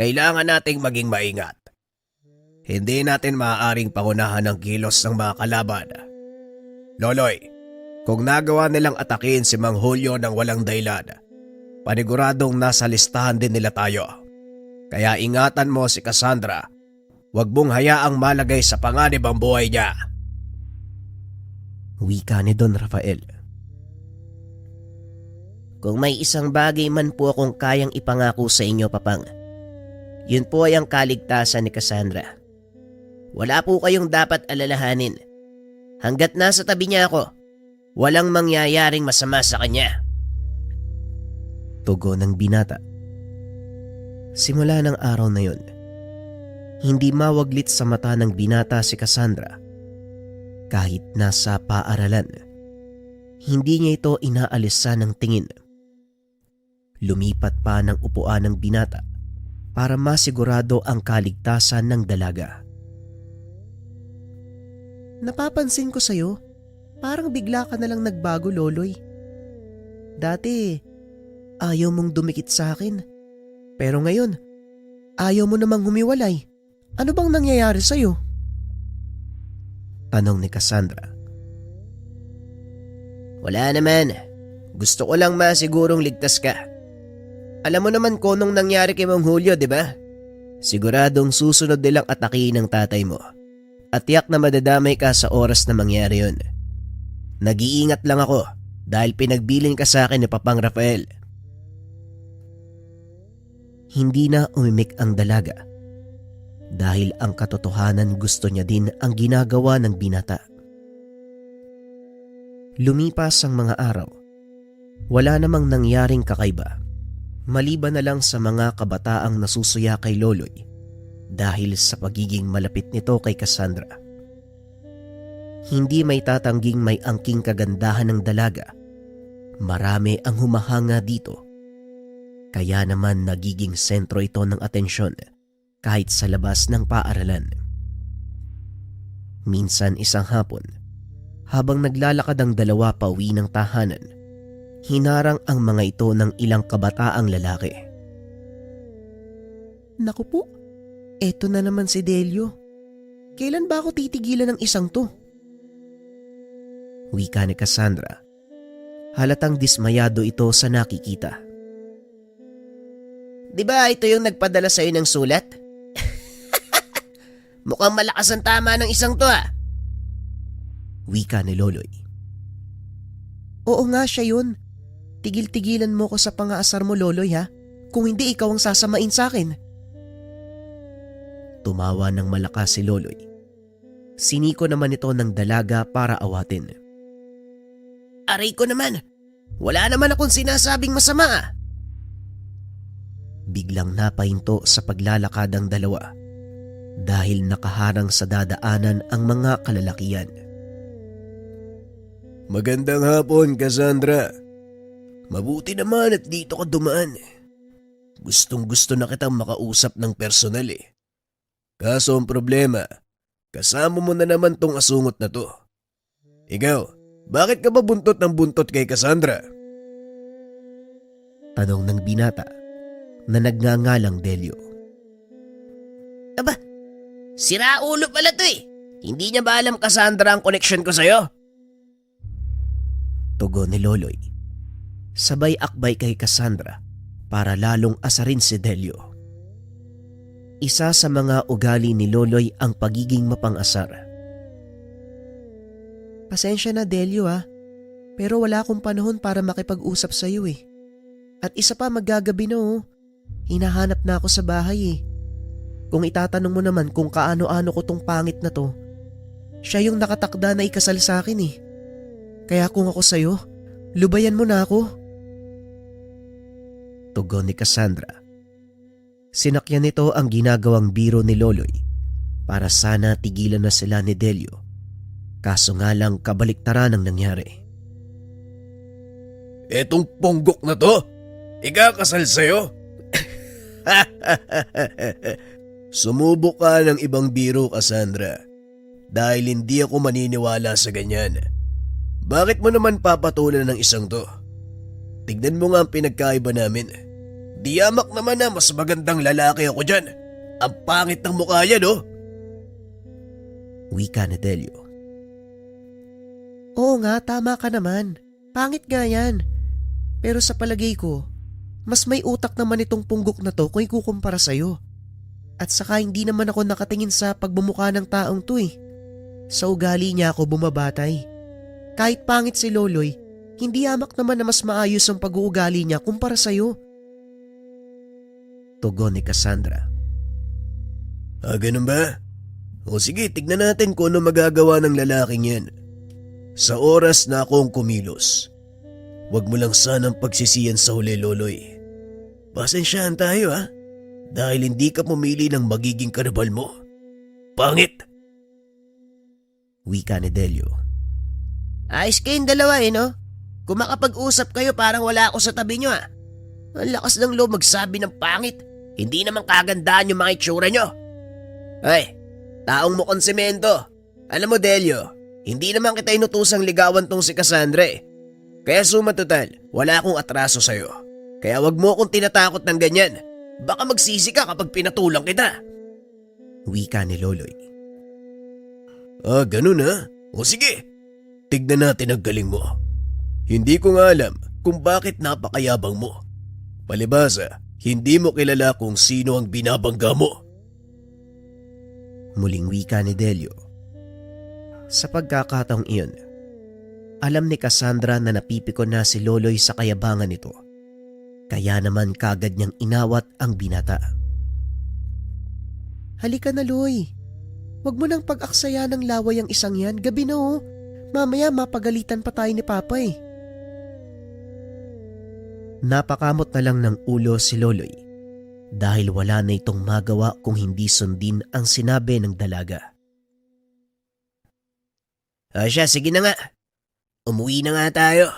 Kailangan nating maging maingat. Hindi natin maaaring pangunahan ang kilos ng mga kalaban. Loloy, kung nagawa nilang atakin si Mang Julio ng walang dahilan, paniguradong nasa listahan din nila tayo. Kaya ingatan mo si Cassandra. Huwag mong hayaang malagay sa panganib ang buhay niya. Wika ni Don Rafael. Kung may isang bagay man po akong kayang ipangako sa inyo, Papang, yun po ay ang kaligtasan ni Cassandra. Wala po kayong dapat alalahanin. Hanggat nasa tabi niya ako, walang mangyayaring masama sa kanya. Tugon ng binata. Simula ng araw na yun, hindi mawaglit sa mata ng binata si Cassandra. Kahit nasa paaralan, hindi niya ito inaalisan ng tingin. Lumipat pa ng upuan ng binata para masigurado ang kaligtasan ng dalaga. Napapansin ko sa'yo, parang bigla ka na lang nagbago, Loloy. Dati, ayaw mong dumikit sa akin. Pero ngayon, ayaw mo namang humiwalay. Ano bang nangyayari sa'yo? Tanong ni Cassandra. Wala naman. Gusto ko lang masigurong ligtas ka. Alam mo naman kung anong nangyari kay Mang Julio, di ba? Siguradong susunod nilang atakihin ng tatay mo. At tiyak na madadamay ka sa oras na mangyari yun. Nag-iingat lang ako dahil pinagbilin ka sa akin ni Papang Rafael. Hindi na umimik ang dalaga dahil ang katotohanan gusto niya din ang ginagawa ng binata. Lumipas ang mga araw. Wala namang nangyaring kakaiba. Maliban na lang sa mga kabataang nasusuya kay Loloy dahil sa pagiging malapit nito kay Cassandra. Hindi may tatangging may angking kagandahan ng dalaga. Marami ang humahanga dito. Kaya naman nagiging sentro ito ng atensyon kahit sa labas ng paaralan. Minsan isang hapon, habang naglalakad ang dalawa pauwi ng tahanan, hinarang ang mga ito ng ilang kabataang lalaki. Naku po, eto na naman si Delio. Kailan ba ako titigilan ng isang to? Wika ni Cassandra. Halatang dismayado ito sa nakikita. Di ba ito yung nagpadala sa'yo ng sulat? Mukhang malakas ang tama ng isang to ah. Wika ni Loloy. Oo nga, siya yun. Tigil-tigilan mo ko sa pangaasar mo, Loloy ha. Kung hindi ikaw ang sasamain sa akin. Tumawa ng malakas si Loloy. Siniko naman ito ng dalaga para awatin. Aray ko naman. Wala naman akong sinasabing masama ah. Biglang napahinto sa paglalakad ang dalawa dahil nakaharang sa dadaanan ang mga kalalakian. Magandang hapon, Cassandra. Mabuti naman at dito ka dumaan. Gustong-gusto na kitang makausap ng personal eh. Kaso ang problema, kasama mo na naman tong asungot na to. Ikaw, bakit ka ba buntot ng buntot kay Cassandra? Tanong ng binata na nagngangalang Delio. Aba, sira ulo pala to eh. Hindi niya ba alam, Cassandra, ang connection ko sa'yo? Tugon ni Loloy. Sabay akbay kay Cassandra para lalong asarin si Delio. Isa sa mga ugali ni Loloy ang pagiging mapang-asar. Pasensya na, Delio ha, pero wala akong panahon para makipag-usap sa iyo eh. At isa pa, maggagabi na oh. Hinahanap na ako sa bahay eh. Kung itatanong mo naman kung kaano-ano ko tong pangit na to, siya yung nakatakda na ikasal sa akin eh. Kaya kung ako sa'yo, lubayan mo na ako. Tugon ni Cassandra. Sinakyan nito ang ginagawang biro ni Loloy para sana tigilan na sila ni Delio. Kaso nga lang kabaliktaran ang nangyari. Etong ponggok na to, ikakasal sa'yo? Sumubok ka ng ibang biro, Cassandra. Dahil hindi ako maniniwala sa ganyan. Bakit mo naman papatulan ng isang to? Tignan mo nga ang pinagkaiba namin. Diyamak naman na mas magandang lalaki ako dyan. Ang pangit ng mukha yan, oh. Wika ni Delio. Oo nga, tama ka naman. Pangit nga yan. Pero sa palagay ko, mas may utak naman itong punggok na to kung ikukumpara sa'yo. At saka hindi naman ako nakatingin sa pagbumukha ng taong to eh. Sa ugali niya ako bumabatay. Kahit pangit si Loloy, hindi hamak naman na mas maayos ang pag-uugali niya kumpara sa'yo. Tugon ni Cassandra. Ganun ba? O sige, tignan natin kung ano magagawa ng lalaking yan. Sa oras na akong kumilos, wag mo lang sanang pagsisiyan sa huli, Loloy. Pasensyahan tayo ha, dahil hindi ka pumili ng magiging karabal mo. Pangit! Wika ni Delio. Ayos kayong dalawa no? Kung makapag-usap kayo parang wala ako sa tabi nyo Ang lakas ng loob magsabi ng pangit. Hindi naman kagandaan yung mga itsura nyo. Ay, taong mukhang semento. Alam mo Delio, hindi naman kita inutusang ligawan tong si Cassandra Kaya sumatotal, wala akong atraso sa'yo. Kaya wag mo akong tinatakot ng ganyan. Baka magsisi ka kapag pinatulang kita. Wika ni Loloy. Ganun ha? O sige, tignan natin ang galing mo. Hindi ko nga alam kung bakit napakayabang mo. Palibhasa, hindi mo kilala kung sino ang binabangga mo. Muling wika ni Delio. Sa pagkakataong iyon, alam ni Cassandra na napipikon na si Loloy sa kayabangan nito. Kaya naman kagad niyang inawat ang binata. Halika na Loy. Huwag mo nang pag-aksaya ng laway ang isang yan. Gabi na Mamaya mapagalitan pa tayo ni Papa Napakamot na lang ng ulo si Loloy dahil wala na itong magawa kung hindi sundin ang sinabi ng dalaga. Siya, sige na nga. Umuwi na nga tayo.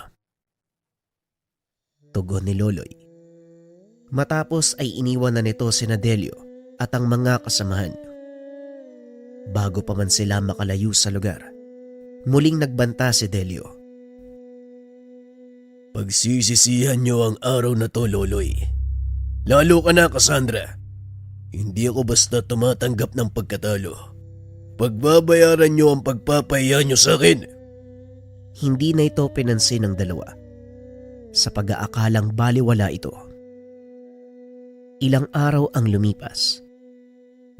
Tugon ni Loloy. Matapos ay iniwan na nito si Delio at ang mga kasamahan. Bago pa man sila makalayo sa lugar, muling nagbanta si Delio. Pagsisisihan niyo ang araw na to, Loloy. Lalo ka na, Cassandra. Hindi ako basta tumatanggap ng pagkatalo. Pagbabayaran niyo ang pagpapahiya niyo sa akin. Hindi na ito pinansin ng dalawa sa pag-aakalang baliwala ito. Ilang araw ang lumipas.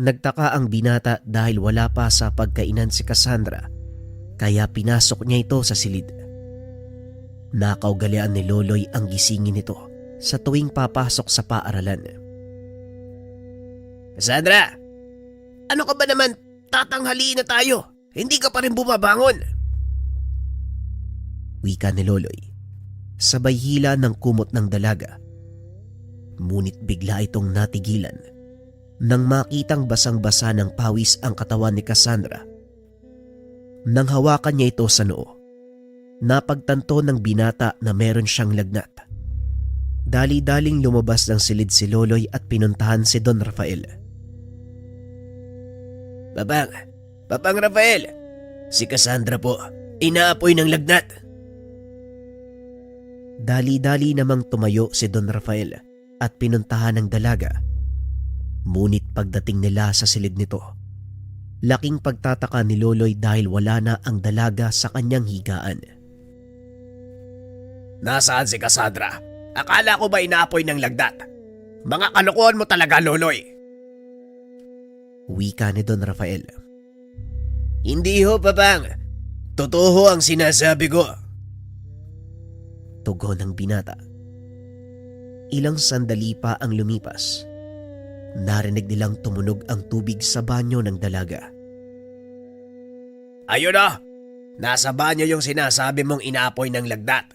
Nagtaka ang binata dahil wala pa sa pagkainan si Cassandra kaya pinasok niya ito sa silid. Nakaugalian ni Loloy ang gisingin nito sa tuwing papasok sa paaralan. Cassandra! Ano ka ba naman? Tatanghaliin na tayo. Hindi ka pa rin bumabangon. Wika ni Loloy. Sabay hila ng kumot ng dalaga. Ngunit bigla itong natigilan nang makitang basang-basa ng pawis ang katawan ni Cassandra. Nang hawakan niya ito sa noo, napagtanto ng binata na meron siyang lagnat. Dali-daling lumabas ng silid si Loloy at pinuntahan si Don Rafael. Papang Rafael, si Cassandra po, inaapoy ng lagnat. Dali-dali namang tumayo si Don Rafael at pinuntahan ng dalaga. Ngunit pagdating nila sa silid nito, laking pagtataka ni Loloy dahil wala na ang dalaga sa kanyang higaan. Nasaan si Cassandra? Akala ko ba inaapoy ng lagnat? Mga kalokohan mo talaga, Loloy. Wika ni Don Rafael. Hindi ho, Papang. Totoo ho ang sinasabi ko. Tugon ng binata. Ilang sandali pa ang lumipas. Narinig nilang tumunog ang tubig sa banyo ng dalaga. Ayun na! Nasa banyo yung sinasabi mong inaapoy ng lagnat.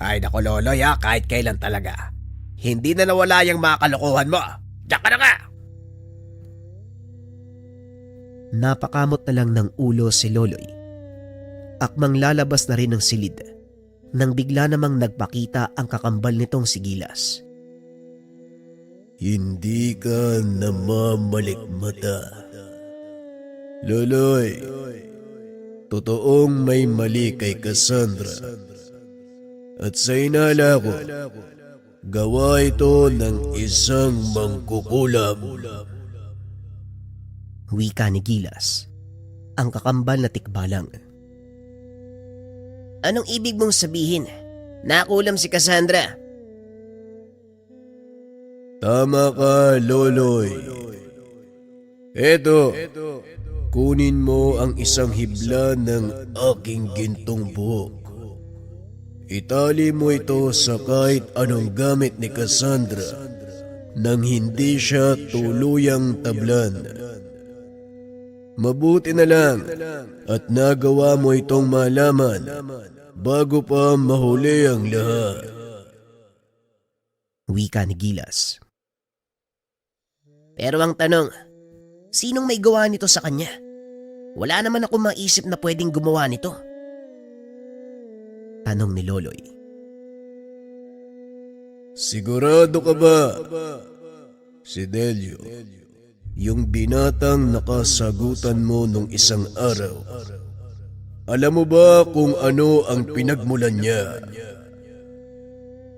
Ay nako Loloy kahit kailan talaga. Hindi na nawala yung mga kalokohan mo. Diyan ka na nga! Napakamot na lang ng ulo si Loloy. Akmang lalabas na rin ng silid nang bigla namang nagpakita ang kakambal nitong si Gilas. Hindi ka namamalikmata. Loloy, totoong may mali kay Cassandra. At sa inala ko, Gawa ito ng isang mangkukulam. Wika ni Gilas, ang kakambal na tikbalang. Anong ibig mong sabihin? Nakulam si Cassandra. Tama ka, Loloy. Eto, kunin mo ang isang hibla ng aking gintong buhok. Itali mo ito sa kahit anong gamit ni Cassandra nang hindi siya tuluyang tablan. Mabuti na lang at nagawa mo itong malaman bago pa mahuli ang lahat. Wika ni Gilas. Pero ang tanong, sinong may gawa nito sa kanya? Wala naman ako maisip na pwedeng gumawa nito. Tanong ni Loloy. Sigurado ka ba? Si Delio, yung binatang nakasagutan mo nung isang araw. Alam mo ba kung ano ang pinagmulan niya?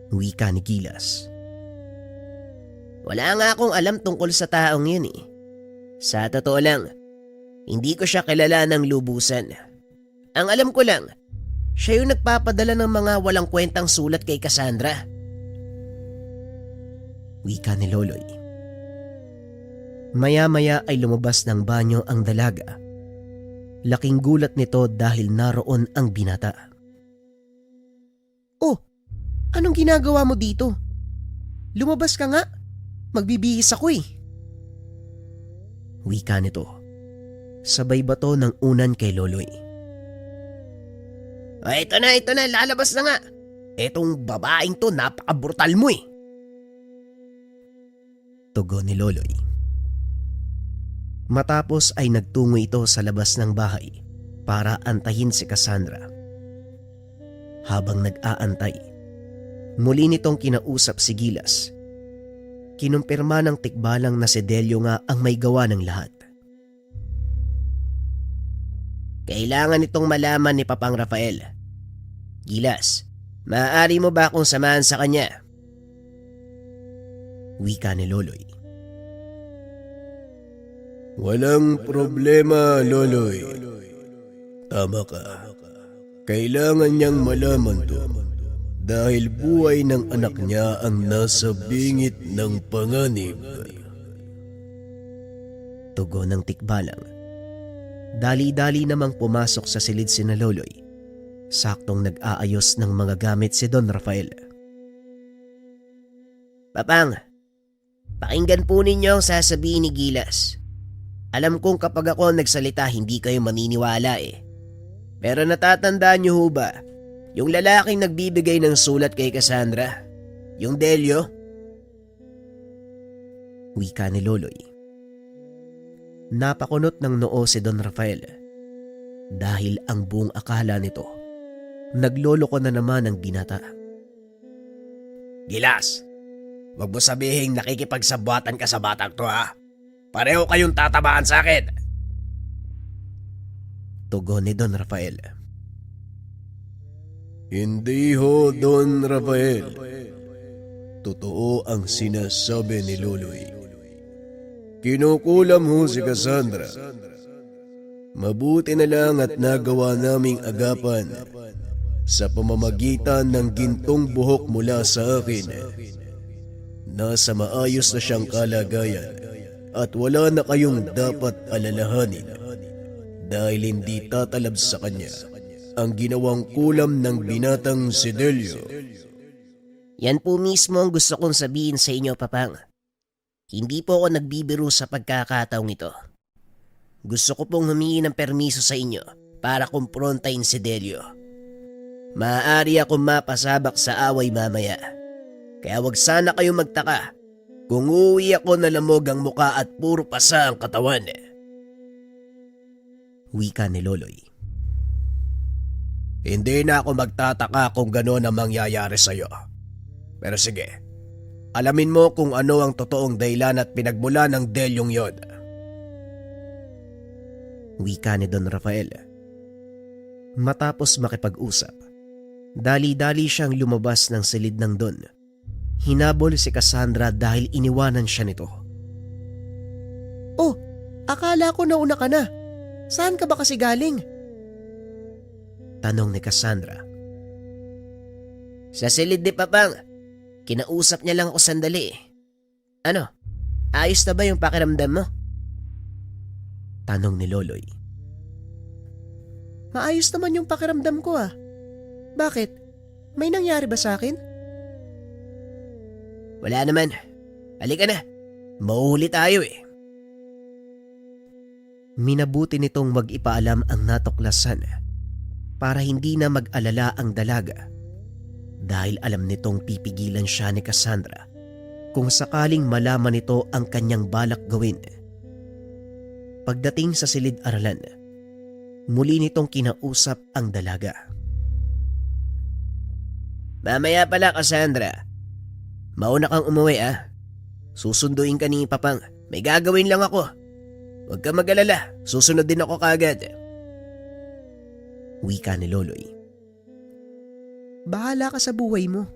Wika ni Gilas. Wala nga akong alam tungkol sa taong yun eh. Sa totoo lang, hindi ko siya kilala ng lubusan. Ang alam ko lang, siya yung nagpapadala ng mga walang kwentang sulat kay Cassandra. Wika ni Loloy. Maya-maya ay lumabas ng banyo ang dalaga. Laking gulat nito dahil naroon ang binata. Oh, anong ginagawa mo dito? Lumabas ka nga. Magbibihis ako eh. Wika nito. Sabay bato ng unan kay Loloy. Ay, ito na, lalabas na nga. Etong babaeng to, napaka-brutal mo eh. Tugon ni Loloy. Matapos ay nagtungo ito sa labas ng bahay para antayin si Cassandra. Habang nag-aantay, muli nitong kinausap si Gilas. Kinumpirma ng tikbalang na si Delio nga ang may gawa ng lahat. Kailangan itong malaman ni Papang Rafael. Gilas, maaari mo ba akong samahan sa kanya? Wika ni Loloy. Walang problema, Loloy. Tama ka. Kailangan niyang malaman to dahil buhay ng anak niya ang nasa bingit ng panganib. Tugon ng tikbalang. Dali-dali namang pumasok sa silid sina Loloy. Saktong nag-aayos ng mga gamit si Don Rafael. Papang, pakinggan po ninyo ang sasabihin ni Gilas. Alam kong kapag ako nagsalita hindi kayo maniniwala eh. Pero natatandaan niyo ho ba, yung lalaking nagbibigay ng sulat kay Cassandra? Yung Delio? Wika ni Loloy. Napakunot ng noo si Don Rafael dahil ang buong akala nito, nagloloko na naman ang binata. Gilas, wag mo sabihing nakikipagsabuatan ka sa batang to ha. Pareho kayong tatabaan sa akin. Tugon ni Don Rafael. Hindi ho, Don Rafael. Totoo ang sinasabi ni Loloy. Kinukulam ho si Cassandra. Mabuti na lang at nagawa naming agapan sa pamamagitan ng gintong buhok mula sa akin. Nasa maayos na siyang kalagayan at wala na kayong dapat alalahanin dahil hindi tatalab sa kanya ang ginawang kulam ng binatang si Delio. Yan po mismo ang gusto kong sabihin sa inyo, Papang. Hindi po ako nagbibiro sa pagkakataong ito. Gusto ko pong humingi ng permiso sa inyo para kumprontahin si Delio. Maaari akong mapasabak sa away mamaya. Kaya wag sana kayong magtaka kung uuwi ako na lamog ang muka at puro pasa ang katawan. Wika ni Loloy. Hindi na ako magtataka kung gano'n ang mangyayari sa'yo. Pero sige, alamin mo kung ano ang totoong dahilan at pinagmula ng Delyong yon. Wika ni Don Rafael. Matapos makipag-usap, dali-dali siyang lumabas ng silid ng Don Hinabol si Cassandra dahil iniwanan siya nito. Oh, akala ko nauna ka na. Saan ka ba kasi galing? Tanong ni Cassandra. Sa silid ni Papang. Kinausap niya lang ako sandali. Ano? Ayos na ba yung pakiramdam mo? Tanong ni Loloy. Maayos naman yung pakiramdam ko ah. Bakit? May nangyari ba sa akin? Wala naman. Halika na. Mauhuli tayo eh. Minabuti nitong mag-ipaalam ang natuklasan para hindi na mag-alala ang dalaga dahil alam nitong pipigilan siya ni Cassandra kung sakaling malaman nito ang kanyang balak gawin. Pagdating sa silid-aralan, muli nitong kinausap ang dalaga. Mamaya pala, Cassandra. Mauna kang umuwi ah. Susunduin ka ni Papang. May gagawin lang ako. Huwag ka mag-alala. Susunod din ako kaagad. Wika ni Loloy. Bahala ka sa buhay mo.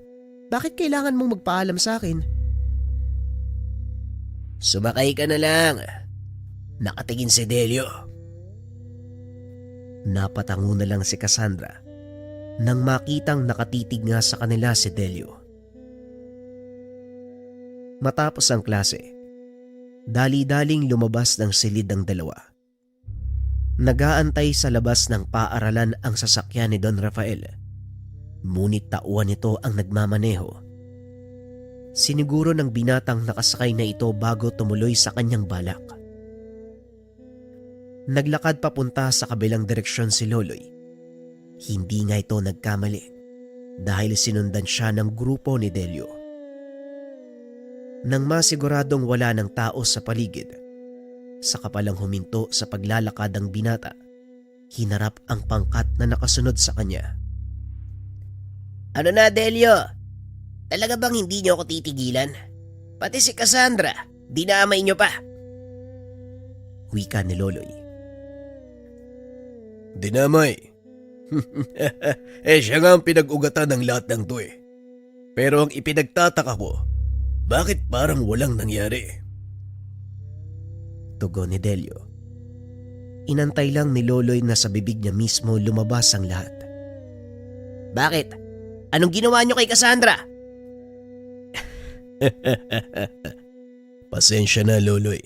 Bakit kailangan mong magpaalam sa akin? Sumakay ka na lang. Nakatingin si Delio. Napatango na lang si Cassandra nang makitang nakatitig nga sa kanila si Delio. Matapos ang klase, dali-daling lumabas ng silid ang dalawa. Nag-aantay sa labas ng paaralan ang sasakyan ni Don Rafael. Ngunit tauhan nito ang nagmamaneho. Siniguro ng binatang nakasakay na ito bago tumuloy sa kanyang balak. Naglakad papunta sa kabilang direksyon si Loloy. Hindi nga ito nagkamali dahil sinundan siya ng grupo ni Delio. Nang masiguradong wala ng tao sa paligid, saka palang huminto sa paglalakad ang binata, hinarap ang pangkat na nakasunod sa kanya. Ano na, Delio? Talaga bang hindi niyo ako titigilan? Pati si Cassandra, dinamay niyo pa. Wika ni Loloy. Dinamay? Siya nga ang pinag-ugatan ng lahat ng to eh. Pero ang ipinagtataka ko, bakit parang walang nangyari? Tugon ni Delio. Inantay lang ni Loloy na sa bibig niya mismo lumabas ang lahat. Bakit? Anong ginawa niyo kay Cassandra? Pasensya na, Loloy.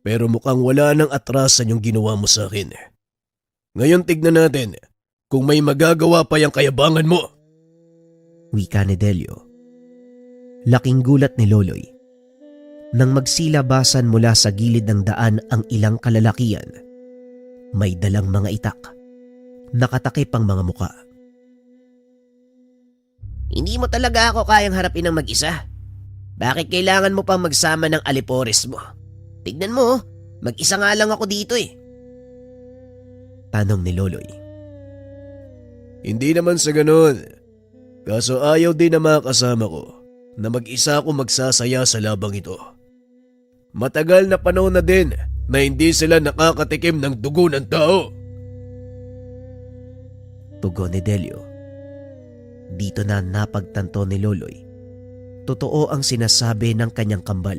Pero mukhang wala nang atrasan yung ginawa mo sa akin. Ngayon tignan natin kung may magagawa pa yung kayabangan mo. Wika ni Delio. Laking gulat ni Loloy. Nang magsilabasan mula sa gilid ng daan ang ilang kalalakian, may dalang mga itak. Nakatakip ang mga muka. Hindi mo talaga ako kayang harapin ng mag-isa. Bakit kailangan mo pang magsama ng alipores mo? Tignan mo, mag-isa nga lang ako dito eh. Tanong ni Loloy. Hindi naman sa ganun. Kaso ayaw din na mga kasama ko na mag-isa ako magsasaya sa labang ito. Matagal na panahon na din na hindi sila nakakatikim ng dugo ng tao. Tugon ni Delio. Dito na napagtanto ni Loloy. Totoo ang sinasabi ng kanyang kambal.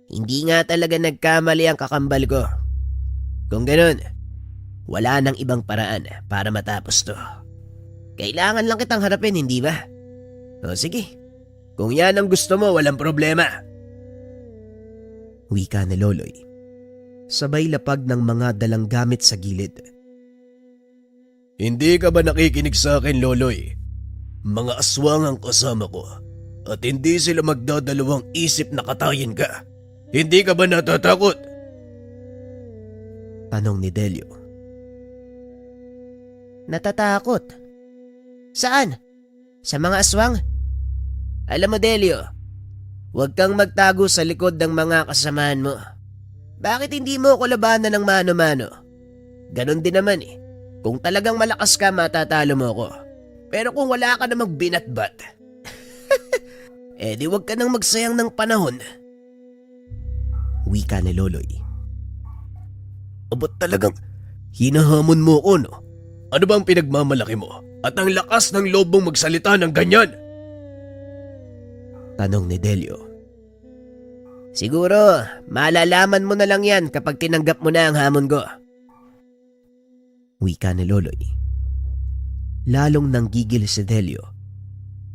Hindi nga talaga nagkamali ang kakambal ko. Kung ganun, wala nang ibang paraan para matapos to. Kailangan lang kitang harapin, hindi ba? O sige, kung yan ang gusto mo, walang problema. Wika ni Loloy. Sabay lapag ng mga dalang gamit sa gilid. Hindi ka ba nakikinig sa akin, Loloy? Mga aswang ang kasama ko at hindi sila magdadalawang isip na katayin ka. Hindi ka ba natatakot? Tanong ni Delio. Natatakot? Saan? Sa mga aswang? Alam mo, Delio, huwag kang magtago sa likod ng mga kasamahan mo. Bakit hindi mo ko labanan ng mano-mano? Ganon din naman eh. Kung talagang malakas ka, matatalo mo ko. Pero kung wala ka namang binatbat, di huwag ka nang magsayang ng panahon. Wika ni Loloy. Ba't talagang hinahamon mo ko, no? Ano bang pinagmamalaki mo? At ang lakas ng loob mong magsalita ng ganyan? Tanong ni Delio. Siguro, malalaman mo na lang yan kapag tinanggap mo na ang hamon ko. Wika ni Loloy. Lalong nanggigil si Delio.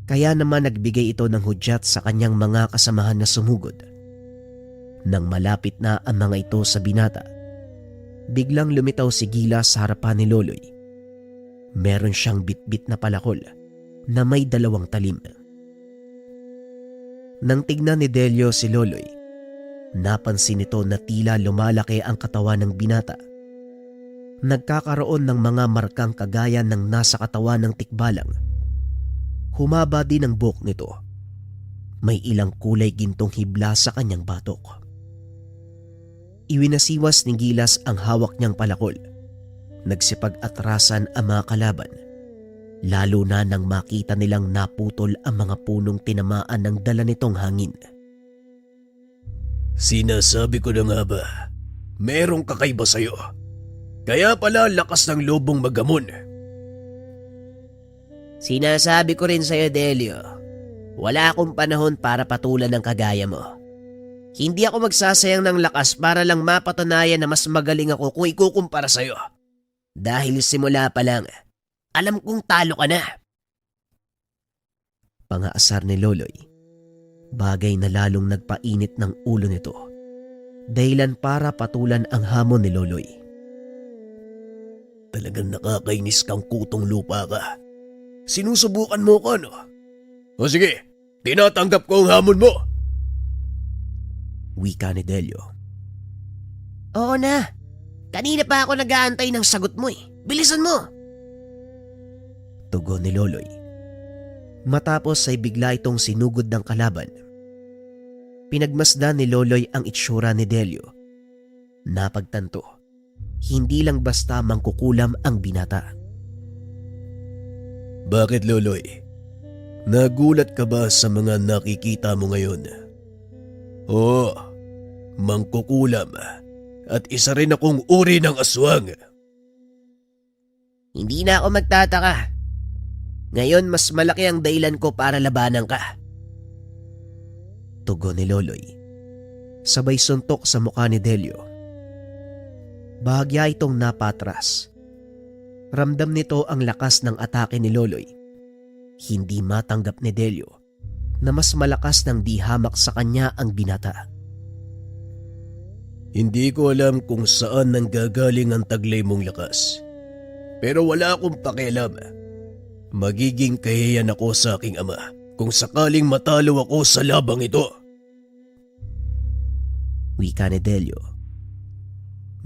Kaya naman nagbigay ito ng hudyat sa kanyang mga kasamahan na sumugod. Nang malapit na ang mga ito sa binata, biglang lumitaw si Gilas sa harapan ni Loloy. Meron siyang bitbit na palakol na may 2 talim. Nang tignan ni Delio si Loloy, napansin nito na tila lumalaki ang katawan ng binata. Nagkakaroon ng mga markang kagaya ng nasa katawan ng tikbalang. Humaba din ang buhok nito. May ilang kulay gintong hibla sa kanyang batok. Iwinasiwas ni Gilas ang hawak niyang palakol. Nagsipag-atrasan ang mga kalaban, lalo na nang makita nilang naputol ang mga punong tinamaan ng dala nitong hangin. Sinasabi ko na nga ba, merong kakaiba sa'yo. Kaya pala lakas ng lobong magamon. Sinasabi ko rin sa'yo, Delio, wala akong panahon para patulan ng kagaya mo. Hindi ako magsasayang ng lakas para lang mapatunayan na mas magaling ako kung ikukumpara sa'yo. Dahil simula pa lang, alam kong talo ka na. Pangaasar ni Loloy, bagay na lalong nagpainit ng ulo nito. Dahilan para patulan ang hamon ni Loloy. Talagang nakakainis kang kutong lupa ka. Sinusubukan mo ko, no? O sige, tinatanggap ko ang hamon mo. Wika ni Delio. Oo na. Kanina pa ako nag-aantay ng sagot mo eh. Bilisan mo! Tugon ni Loloy. Matapos ay bigla itong sinugod ng kalaban. Pinagmasdan ni Loloy ang itsura ni Delio. Napagtanto, hindi lang basta mangkukulam ang binata. Bakit, Loloy? Nagulat ka ba sa mga nakikita mo ngayon? Oo, mangkukulam at isa rin akong uri ng aswang. Hindi na ako magtataka. Ngayon mas malaki ang dahilan ko para labanan ka. Tugon ni Loloy. Sabay suntok sa mukha ni Delio. Bahagya itong napatras. Ramdam nito ang lakas ng atake ni Loloy. Hindi matanggap ni Delio na mas malakas ng di hamak sa kanya ang binata. Hindi ko alam kung saan nanggagaling ang taglay mong lakas. Pero wala akong pakialam. Magiging kahiyan ako sa aking ama kung sakaling matalo ako sa labang ito. Wika ni Delio.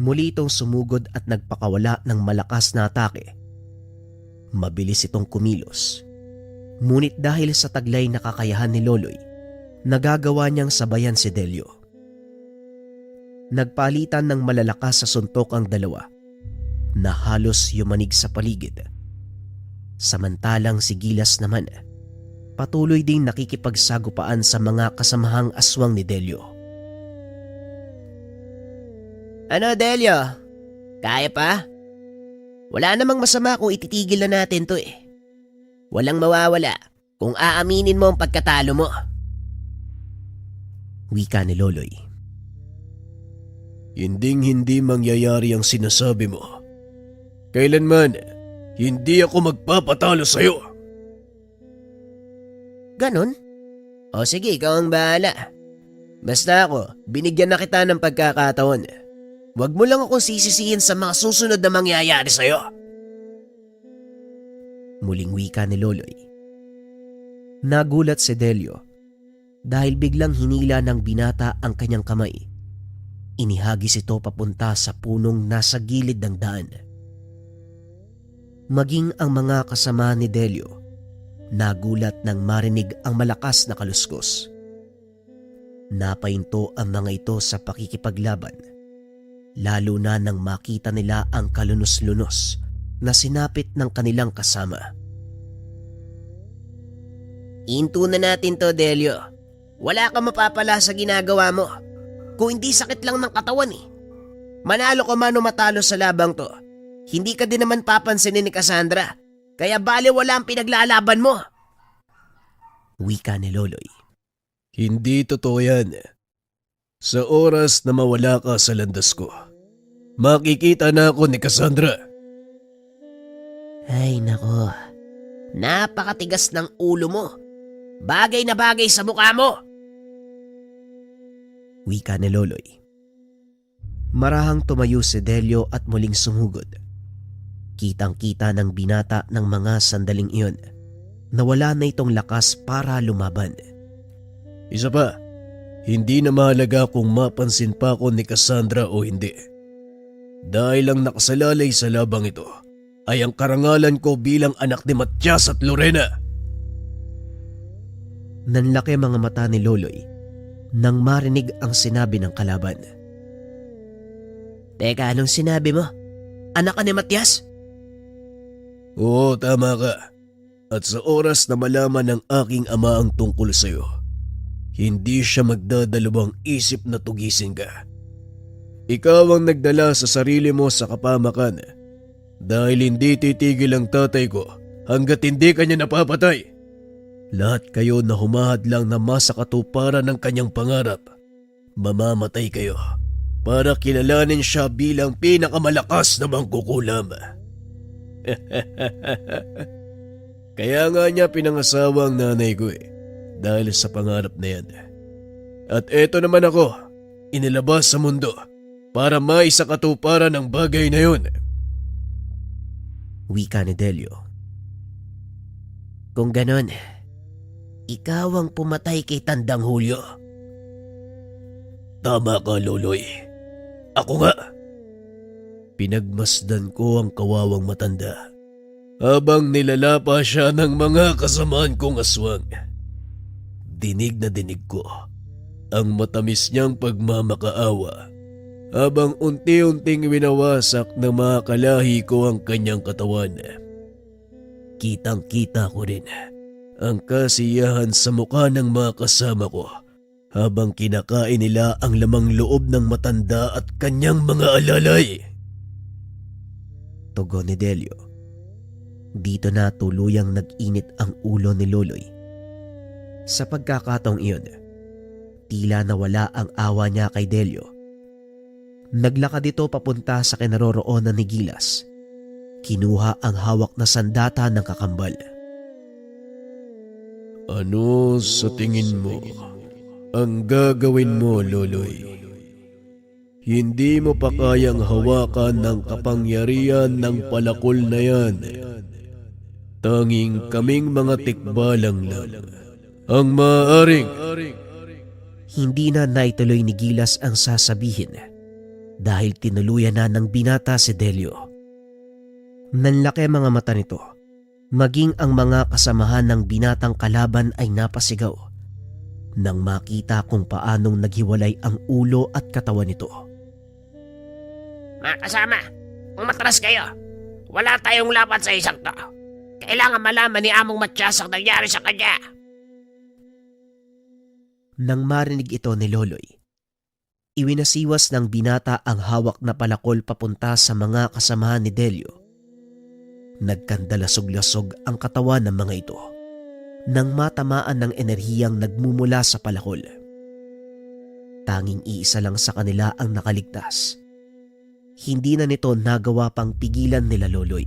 Muli itong sumugod at nagpakawala ng malakas na atake. Mabilis itong kumilos. Ngunit dahil sa taglay na kakayahan ni Loloy, nagagawa niyang sabayan si Delio. Nagpalitan ng malalakas sa suntok ang dalawa na halos yumanig sa paligid. Samantalang si Gilas naman, patuloy ding nakikipagsagupaan sa mga kasamahang aswang ni Delio. Ano, Delio? Kaya pa? Wala namang masama kung ititigil na natin to eh. Walang mawawala kung aaminin mo ang pagkatalo mo. Wika ni Loloy. Hinding-hindi mangyayari ang sinasabi mo. Kailanman, hindi ako magpapatalo sa'yo. Ganon? O sige, ikaw ang bahala. Basta ako, binigyan na kita ng pagkakataon. Huwag mo lang akong sisisihin sa mga susunod na mangyayari sa'yo. Muling wika ni Loloy. Nagulat si Delio dahil biglang hinila ng binata ang kanyang kamay. Inihagis ito papunta sa punong nasa gilid ng daan. Maging ang mga kasama ni Delio nagulat nang marinig ang malakas na kaluskos. Napahinto ang mga ito sa pakikipaglaban, lalo na nang makita nila ang kalunos-lunos na sinapit ng kanilang kasama. Hinto na natin to, Delio. Wala kang mapapala sa ginagawa mo. Kung hindi sakit lang ng katawan eh. Manalo ka man o matalo sa labang to, hindi ka din naman papansinin ni Cassandra. Kaya bale wala ang pinaglalaban mo. Wika ni Loloy. Hindi totoo yan. Sa oras na mawala ka sa landas ko, makikita na ako ni Cassandra. Ay nako, napakatigas ng ulo mo. Bagay na bagay sa mukha mo. Wika ni Loloy. Marahang tumayo si Delio at muling sumugod. Kitang-kita ng binata ng mga sandaling iyon na wala na itong lakas para lumaban. Isa pa, hindi na mahalaga kung mapansin pa ako ni Cassandra o hindi. Dahil ang nakasalalay sa labang ito ay ang karangalan ko bilang anak ni Matias at Lorena. Nanlaki mga mata ni Loloy nang marinig ang sinabi ng kalaban. Teka, anong sinabi mo? Anak ka ni Matias? Oo, tama ka. At sa oras na malaman ng aking ama ang tungkol sa'yo, hindi siya magdadalawang isip na tugisin ka. Ikaw ang nagdala sa sarili mo sa kapamakan dahil hindi titigil ang tatay ko hanggat hindi kanya napapatay. Lahat kayo na humahad lang na masakatuparan ng kanyang pangarap, mamamatay kayo para kilalanin siya bilang pinakamalakas na mangkukulam. Kaya nga niya pinangasawa ang nanay ko dahil sa pangarap na yan. At eto naman ako, inilabas sa mundo para maisakatuparan ang bagay na yun. Wika ni Delio. Kung ganon, ikaw ang pumatay kay Tandang Julio. Tama ka, Loloy. Ako nga. Pinagmasdan ko ang kawawang matanda habang nilalapa siya ng mga kasamaan kong aswang. Dinig na dinig ko ang matamis niyang pagmamakaawa habang unti-unting winawasak ng mga kalahi ko ang kanyang katawan. Kitang-kita ko rin ang kasiyahan sa mukha ng mga kasama ko habang kinakain nila ang lamang loob ng matanda at kanyang mga alalay. Tugon ni Delio. Dito na tuluyang nag-init ang ulo ni Loloy. Sa pagkakataong iyon, tila nawala ang awa niya kay Delio. Naglakad ito papunta sa kinaroroonan ni Gilas. Kinuha ang hawak na sandata ng kakambal. Ano sa tingin mo ang gagawin mo, Loloy? Hindi mo pa kayang hawakan ng kapangyarihan ng palakol na yan. Tanging kaming mga tikbalang lang ang maaaring. Hindi na naituloy ni Gilas ang sasabihin dahil tinuluyan na ng binata si Delio. Nanlaki mga mata nito, maging ang mga kasamahan ng binatang kalaban ay napasigaw nang makita kung paanong naghiwalay ang ulo at katawan nito. Mga kasama, umatras kayo. Wala tayong lapat sa isang to. Kailangan malaman ni Among Matias ang nangyari sa kanya. Nang marinig ito ni Loloy, iwinasiwas ng binata ang hawak na palakol papunta sa mga kasamahan ni Delio. Nagkandalasog-lasog ang katawan ng mga ito nang matamaan ng enerhiyang nagmumula sa palakol. Tanging iisa lang sa kanila ang nakaligtas. Hindi na nito nagawa pang pigilan nila Loloy.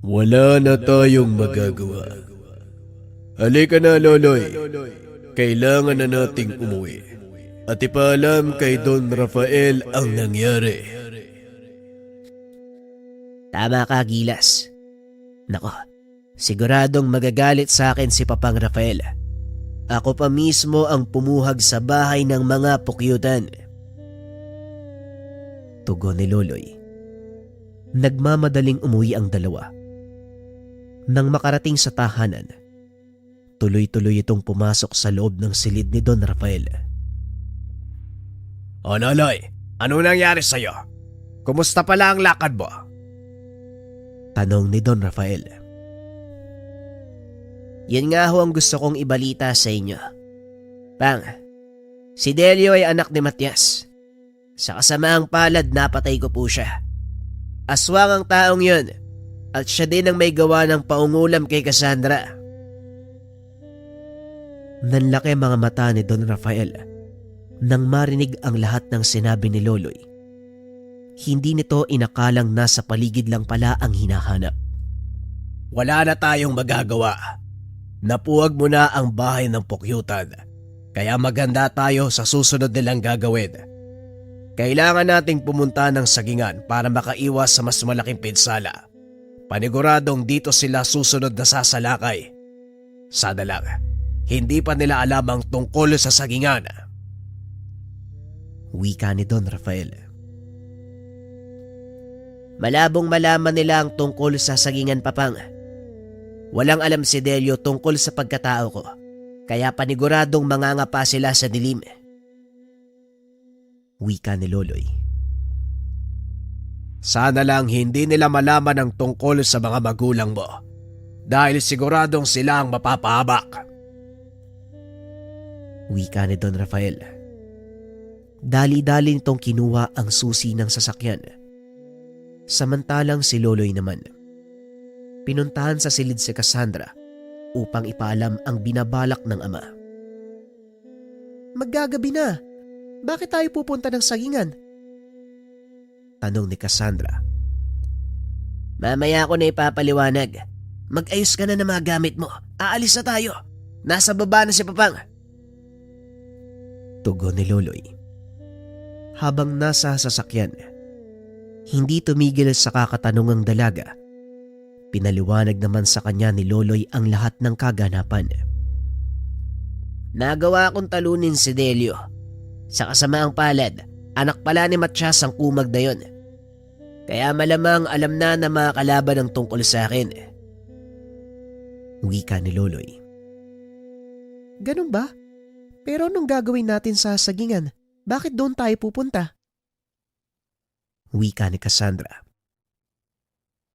Wala na tayong magagawa. Halika na, Loloy. Kailangan na nating umuwi at ipaalam kay Don Rafael ang nangyari. Tama ka, Gilas. Nako, siguradong magagalit sa akin si Papang Rafael. Ako pa mismo ang pumuhag sa bahay ng mga pukyutan. Tugon ni Loloy. Nagmamadaling umuwi ang dalawa. Nang makarating sa tahanan, tuloy-tuloy itong pumasok sa loob ng silid ni Don Rafael. O Loloy, ano nangyari sa'yo? Kumusta pala ang lakad mo? Tanong ni Don Rafael. Yan nga ho ang gusto kong ibalita sa inyo. Pang, si Delio ay anak ni Matias. Sa kasamaang palad napatay ko po siya. Aswang ang taong yun at siya din ang may gawa ng paungulam kay Cassandra. Nanlaki mga mata ni Don Rafael nang marinig ang lahat ng sinabi ni Loloy. Hindi nito inakalang nasa paligid lang pala ang hinahanap. Wala na tayong magagawa. Napuwag mo na ang bahay ng pukyutan. Kaya maganda tayo sa susunod nilang gagawin. Kailangan nating pumunta ng sagingan para makaiwas sa mas malaking pinsala. Paniguradong dito sila susunod na sasalakay. Sana lang, hindi pa nila alam ang tungkol sa sagingan. Wika ni Don Rafael. Malabong malaman nila ang tungkol sa sagingan, Papang. Walang alam si Delio tungkol sa pagkatao ko, kaya paniguradong mangangapa sila sa dilim. Wika ni Loloy. Sana lang hindi nila malaman ang tungkol sa mga magulang mo dahil siguradong sila ang mapapahabak. Wika ni Don Rafael. Dali-dali nitong kinuha ang susi ng sasakyan. Samantalang si Loloy naman, pinuntahan sa silid si Cassandra upang ipaalam ang binabalak ng ama. Maggagabi na. Bakit tayo pupunta ng sagingan? Tanong ni Cassandra. Mamaya ko na ipapaliwanag. Mag-ayos ka na ng mga gamit mo. Aalis na tayo. Nasa baba na si Papang. Tugon ni Loloy. Habang nasa sasakyan, hindi tumigil sa kakatanungang dalaga. Pinaliwanag naman sa kanya ni Loloy ang lahat ng kaganapan. Nagawa kong talunin si Delio. Sa kasamaang palad, anak pala ni Matias ang kumag na yun. Kaya malamang alam na mga kalaban ang tungkol sa akin. Wika ni Loloy. Ganun ba? Pero anong gagawin natin sa sagingan? Bakit doon tayo pupunta? Wika ni Cassandra.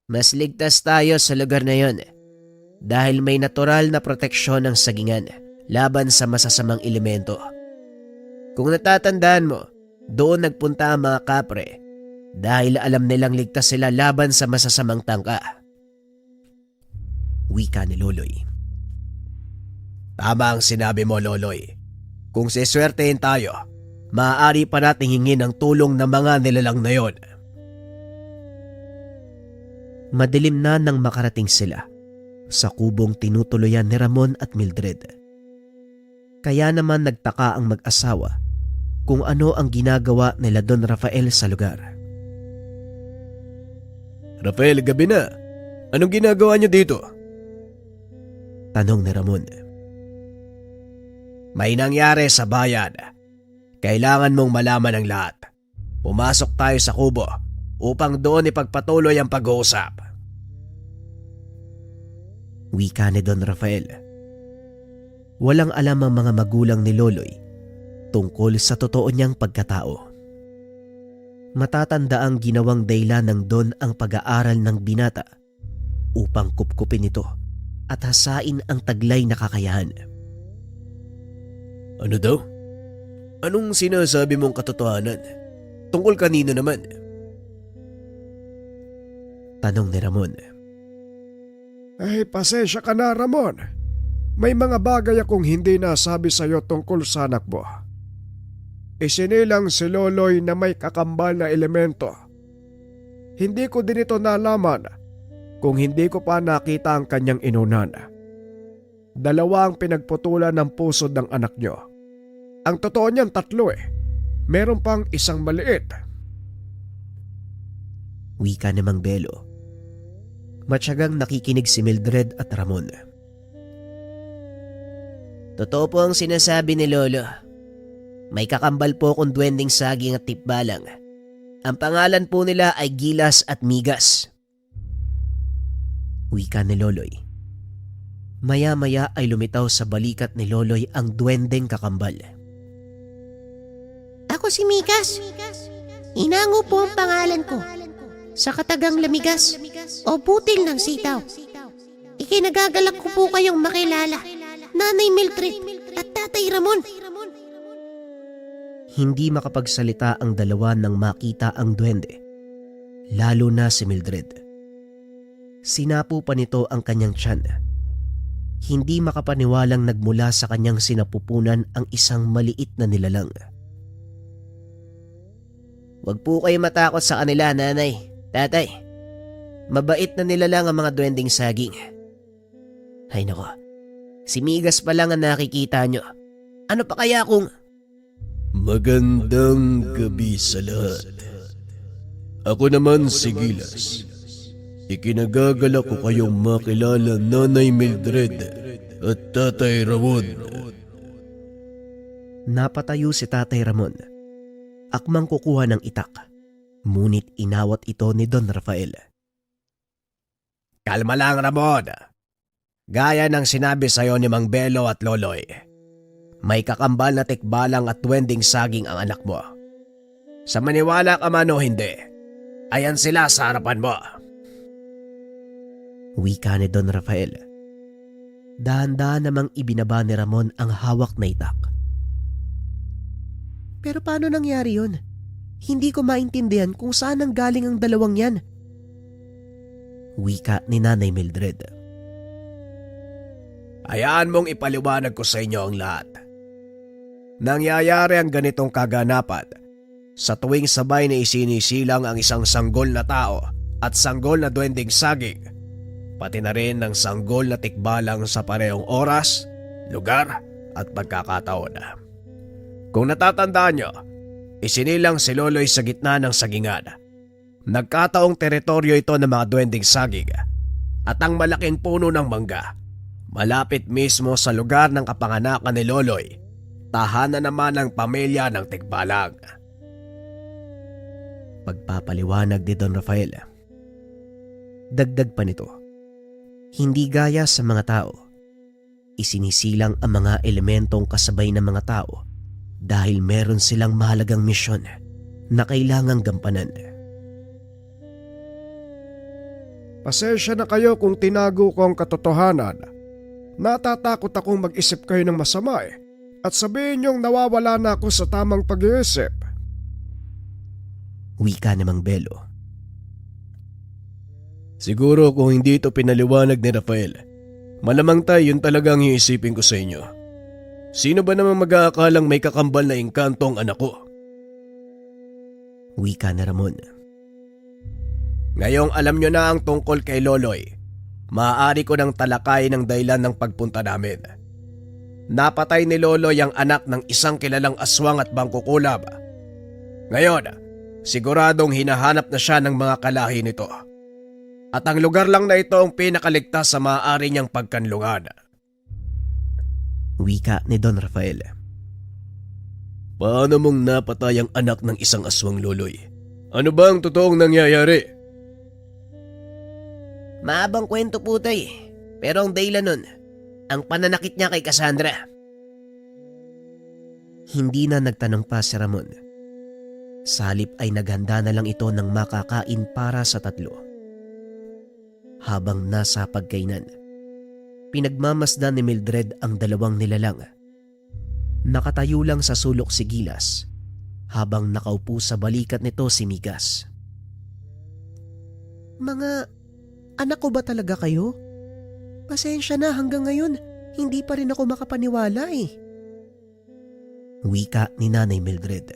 Mas ligtas tayo sa lugar na yon dahil may natural na proteksyon ng sagingan laban sa masasamang elemento. Kung natatandaan mo, doon nagpunta ang mga kapre dahil alam nilang ligtas sila laban sa masasamang tangka. Wika ni Loloy. Tama ang sinabi mo, Loloy. Kung siswertehin tayo, maaari pa nating hingin ang tulong ng mga nilalang na yon. Madilim na nang makarating sila sa kubong tinutuluyan ni Ramon at Mildred. Kaya naman nagtaka ang mag-asawa kung ano ang ginagawa nila Don Rafael sa lugar. Rafael, gabi na. Anong ginagawa niyo dito? Tanong ni Ramon. May nangyari sa bayan. Kailangan mong malaman ang lahat. Pumasok tayo sa kubo upang doon ipagpatuloy ang pag-uusap. Wika ni Don Rafael. Walang alam ang mga magulang ni Loloy tungkol sa totoo niyang pagkatao. Matatanda ang ginawang daylan ng Don ang pag-aaral ng binata upang kupkupin ito at hasain ang taglay na kakayahan. Ano daw? Anong sinasabi mong katotohanan? Tungkol kanino naman? Tanong ni Ramon. Ay, pasensya ka na, Ramon. May mga bagay akong hindi nasabi sa iyo tungkol sa anak mo. Isinilang si Loloy na may kakambal na elemento. Hindi ko din ito nalaman kung hindi ko pa nakita ang kanyang inunan. Dalawa ang pinagputulan ng pusod ng anak niyo. Ang totoo niyan 3 Meron pang isang maliit. Wika ni Mang Belo. Matyagang nakikinig si Mildred at Ramon. Totoo po ang sinasabi ni Lolo. May kakambal po kung duwending saging at tipbalang. Ang pangalan po nila ay Gilas at Migas. Wika ni Loloy. Maya-maya ay lumitaw sa balikat ni Loloy ang duwendeng kakambal. Ako si Migas. Inango po ang pangalan ko. Sa katagang lamigas o butil ng sitaw. Ikinagagalak ko po kayong makilala. Nanay Mildred at Tatay Ramon. Hindi makapagsalita ang dalawa nang makita ang duwende. Lalo na si Mildred. Sinapo pa nito ang kanyang tiyan. Hindi makapaniwalang nagmula sa kanyang sinapupunan ang isang maliit na nilalang. Huwag po kayo matakot sa kanila, nanay, tatay. Mabait na nilalang ang mga duwending saging. Ay nako, si Migas pa lang ang nakikita nyo. Ano pa kaya kung... Magandang gabi sa lahat. Ako naman si Gilas. Ikinagagala ko kayong makilala Nanay Mildred at Tatay Ramon. Napatayo si Tatay Ramon. Akmang kukuha ng itak. Ngunit inawat ito ni Don Rafael. Kalma lang, Ramon. Gaya ng sinabi sa'yo ni Mang Belo at Loloy, may kakambal na tikbalang at duwending saging ang anak mo. Sa maniwala ka man o hindi, ayan sila sa harapan mo. Wika ni Don Rafael. Dahan-dahan namang ibinaba ni Ramon ang hawak na itak. Pero paano nangyari yun? Hindi ko maintindihan kung saan ang galing ang dalawang yan. Wika ni Nanay Mildred. Hayaan mong ipaliwanag ko sa inyo ang lahat. Nangyayari ang ganitong kaganapan sa tuwing sabay na isinisilang ang isang sanggol na tao at sanggol na duwending saging, pati na rin ng sanggol na tikbalang sa parehong oras, lugar at pagkakataon. Kung natatandaan nyo, isinilang si Loloy sa gitna ng sagingan. Nagkataong teritoryo ito ng mga duwending saging at ang malaking puno ng mangga, malapit mismo sa lugar ng kapanganakan ni Loloy, tahanan naman ng pamilya ng tikbalang. Pagpapaliwanag ni Don Rafael. Dagdag pa nito, hindi gaya sa mga tao, isinisilang ang mga elementong kasabay ng mga tao dahil meron silang mahalagang misyon na kailangang gampanan. Pasensya na kayo kung tinago ko ang katotohanan. Natatakot akong mag-isip kayo ng masama at sabihin niyong nawawala na ako sa tamang pag-iisip. Wika ni Mang Belo. Siguro kung hindi ito pinaliwanag ni Rafael, malamang tayo yun talagang iisipin ko sa inyo. Sino ba naman mag-aakalang may kakambal na engkanto ang anak ko? Wika ni Ramon. Ngayong alam nyo na ang tungkol kay Loloy, maaari ko nang talakayin ang dahilan ng pagpunta namin. Napatay ni Loloy ang anak ng isang kilalang aswang at bangkukulab. Ngayon, siguradong hinahanap na siya ng mga kalahi nito. At ang lugar lang na ito ang pinakaligtas sa maaari niyang pagkanlungan. Wika ni Don Rafael. Paano mong napatay ang anak ng isang aswang, Loloy? Ano ba ang totoong nangyayari? Maabang kwento po tayo, pero ang dahilan nun, ang pananakit niya kay Cassandra. Hindi na nagtanong pa si Ramon. Sa halip ay naghanda na lang ito ng makakain para sa tatlo. Habang nasa pagkainan, pinagmamasdan ni Mildred ang dalawang nilalang. Nakatayo lang sa sulok si Gilas habang nakaupo sa balikat nito si Migas. Mga anak ko ba talaga kayo? Pasensya na, hanggang ngayon hindi pa rin ako makapaniwala eh. Wika ni Nanay Mildred.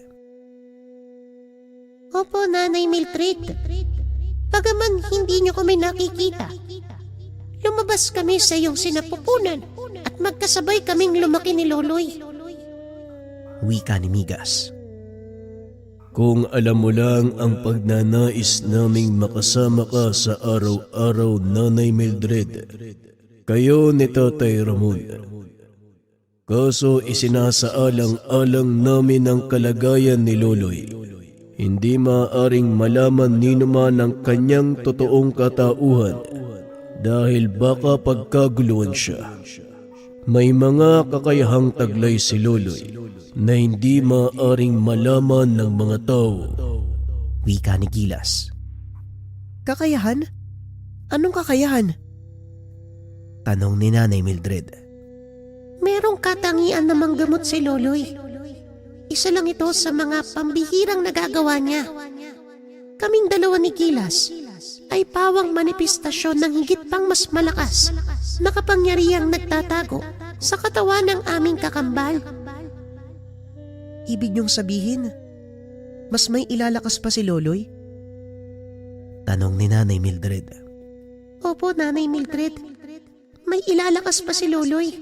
Opo, Nanay Mildred. Bagaman hindi niyo kami nakikita, lumabas kami sa iyong sinapupunan at magkasabay kaming lumaki ni Loloy. Wika ni Migas. Kung alam mo lang ang pagnanais naming makasama ka sa araw-araw, Nanay Mildred, kayo ni Tatay Ramon. Kaso isinasaalang-alang namin ang kalagayan ni Loloy. Hindi maaaring malaman nino man ang kanyang totoong katauhan dahil baka pagkaguluhan siya. May mga kakayahang taglay si Loloy na hindi maaaring malaman ng mga tao. Wika ni Gilas. Kakayahan? Anong kakayahan? Tanong ni Nanay Mildred. Merong katangian namang gamot si Loloy. Isa lang ito sa mga pambihirang nagagawa niya. Kaming dalawa ni Gilas, ay pawang manifestasyon ng higit pang mas malakas na kapangyarihang nagtatago sa katawan ng aming kakambal. Ibig niyong sabihin, mas may ilalakas pa si Loloy? Tanong ni Nanay Mildred. Opo, Nanay Mildred. May ilalakas pa si Loloy.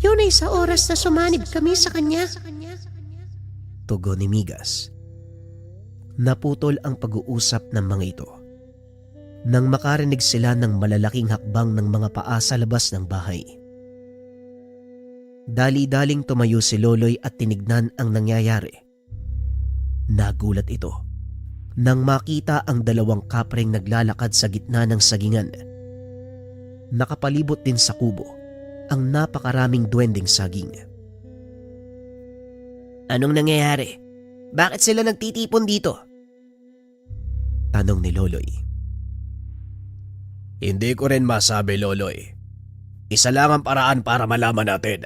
Yun ay sa oras na sumanib kami sa kanya. Tugon ni Migas. Naputol ang pag-uusap ng mga ito nang makarinig sila ng malalaking hakbang ng mga paa sa labas ng bahay. Dali-daling tumayo si Loloy at tinignan ang nangyayari. Nagulat ito nang makita ang dalawang kapreng naglalakad sa gitna ng sagingan. Nakapalibot din sa kubo ang napakaraming duwending saging. Anong nangyayari? Bakit sila nagtitipon dito? Tanong ni Loloy. Hindi ko rin masabi, Loloy. Isa lang ang paraan para malaman natin.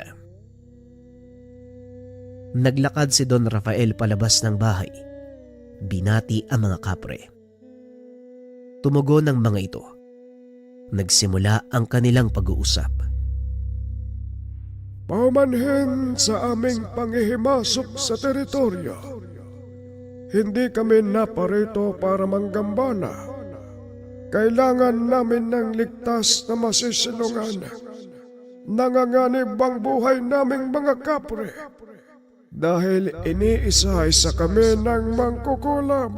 Naglakad si Don Rafael palabas ng bahay. Binati ang mga kapre. Tumugon ang mga ito. Nagsimula ang kanilang pag-uusap. Paumanhin sa aming panghihimasok sa teritoryo. Hindi kami naparito para manggambala. Kailangan namin ng ligtas na masisilungan. Nanganganib ang buhay naming mga kapre. Dahil iniisa-isa kami ng mangkukulam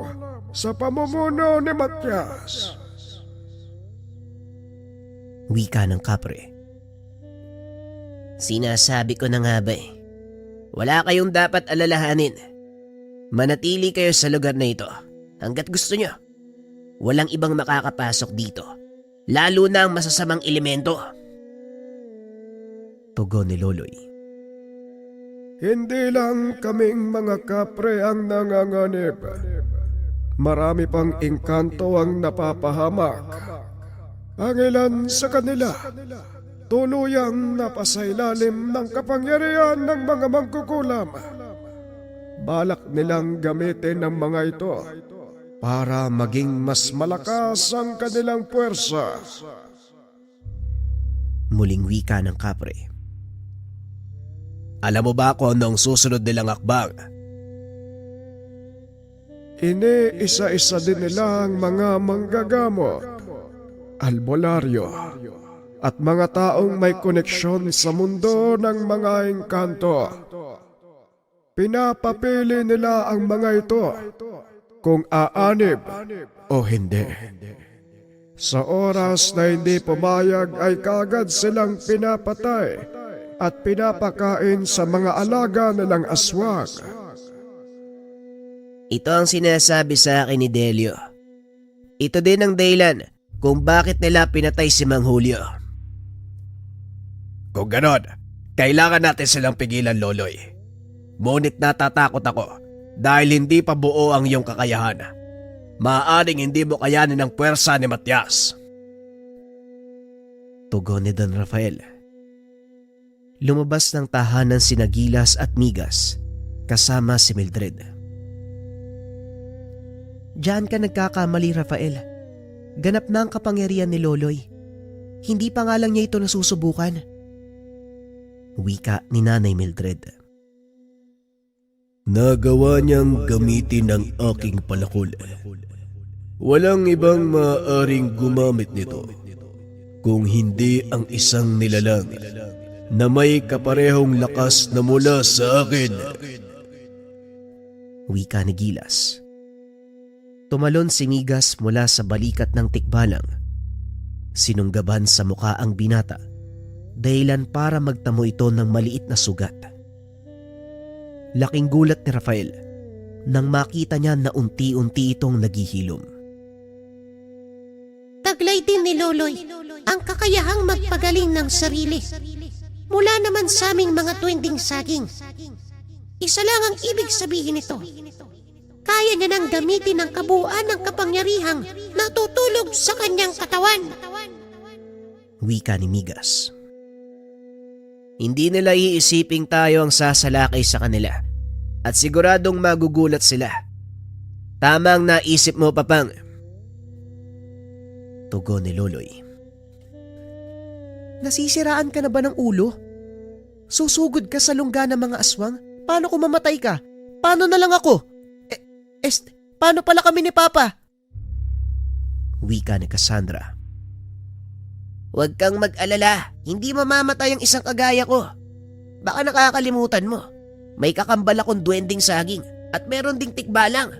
sa pamumuno ni Matias. Wika ng kapre. Sinasabi ko na nga ba eh. Wala kayong dapat alalahanin. Manatili kayo sa lugar na ito hanggat gusto nyo. Walang ibang makakapasok dito. Lalo na ang masasamang elemento. Tugon ni Loloy. Hindi lang kaming mga kapre ang nanganganib. Marami pang engkanto ang napapahamak. Ang ilan sa kanila, tuluyang napasailalim ng kapangyarihan ng mga mangkukulam. Balak nilang gamitin ang mga ito para maging mas malakas ang kanilang puwersa. Muling wika ng kapre. Alam mo ba kung ano ang susunod nilang akbang? Iniisa-isa din nila ang mga manggagamot, albularyo, at mga taong may koneksyon sa mundo ng mga engkanto. Pinapapili nila ang mga ito kung aanib o hindi. Sa oras na hindi pumayag ay kagad silang pinapatay at pinapakain sa mga alaga nilang aswang. Ito ang sinasabi sa akin ni Delio. Ito din ang dahilan kung bakit nila pinatay si Mang Julio. Kung ganon, kailangan natin silang pigilan, Loloy. Ngunit natatakot ako dahil hindi pa buo ang iyong kakayahan. Maaaring hindi mo kayanin ang puwersa ni Matias. Tugon ni Don Rafael. Lumabas ng tahanan sina Gilas at Migas kasama si Mildred. Diyan ka nagkakamali, Rafael. Ganap na ang kapangyarihan ni Loloy. Hindi pa nga lang niya ito nasusubukan. Wika ni Nanay Mildred. Nagawa niyang gamitin ang aking palakol. Walang ibang maaaring gumamit nito kung hindi ang isang nilalang na may kaparehong lakas na mula sa akin. Wika ni Gilas. Tumalon si Migas mula sa balikat ng tikbalang. Sinunggaban sa muka ang binata, dahilan para magtamo ito ng maliit na sugat. Laking gulat ni Rafael nang makita niya na unti-unti itong naghihilom. Taglay din ni Loloy ang kakayahang magpagaling ng sarili. Mula naman sa aming mga tuwinding saging. Isa lang ang ibig sabihin nito. Kaya niya nang gamitin ang kabuuan ng kapangyarihang natutulog sa kanyang katawan. Wika ni Migas. Hindi nila iisiping tayo ang sasalakay sa kanila at siguradong magugulat sila. Tama ang naisip mo, Papang. Tugon ni Loloy. Nasisiraan ka na ba ng ulo? Susugod ka sa lungga ng mga aswang? Paano kung mamatay ka? Paano na lang ako? Paano pala kami ni Papa? Wika ni Cassandra. Huwag kang mag-alala, hindi mamamatay ang isang kagaya ko. Baka nakakalimutan mo, may kakambal akong duwending saging at meron ding tikbalang.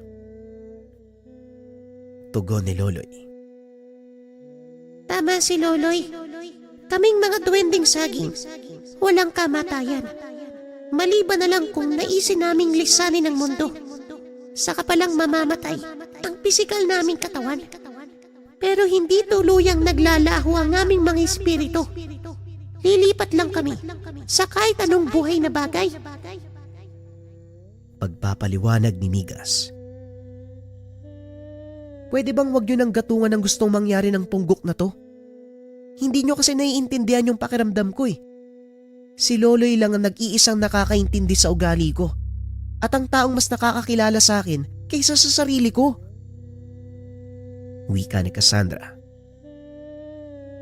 Tugon ni Loloy. Tama si Loloy. Kaming mga duwending saging, walang kamatayan. Maliban na lang kung naisin naming lisanin ang mundo. Saka palang mamamatay ang pisikal naming katawan. Pero hindi tuluyang naglalaho ang aming mga espiritu. Lilipat lang kami sa kahit anong buhay na bagay. Pagpapaliwanag ni Migas. Pwede bang wag nyo nang gatungan ang gustong mangyari ng punggok na to? Hindi nyo kasi naiintindihan yung pakiramdam ko eh. Si Loloy lang ang nag-iisang nakakaintindi sa ugali ko. At ang taong mas nakakakilala sa akin kaysa sa sarili ko. Wika ni Cassandra.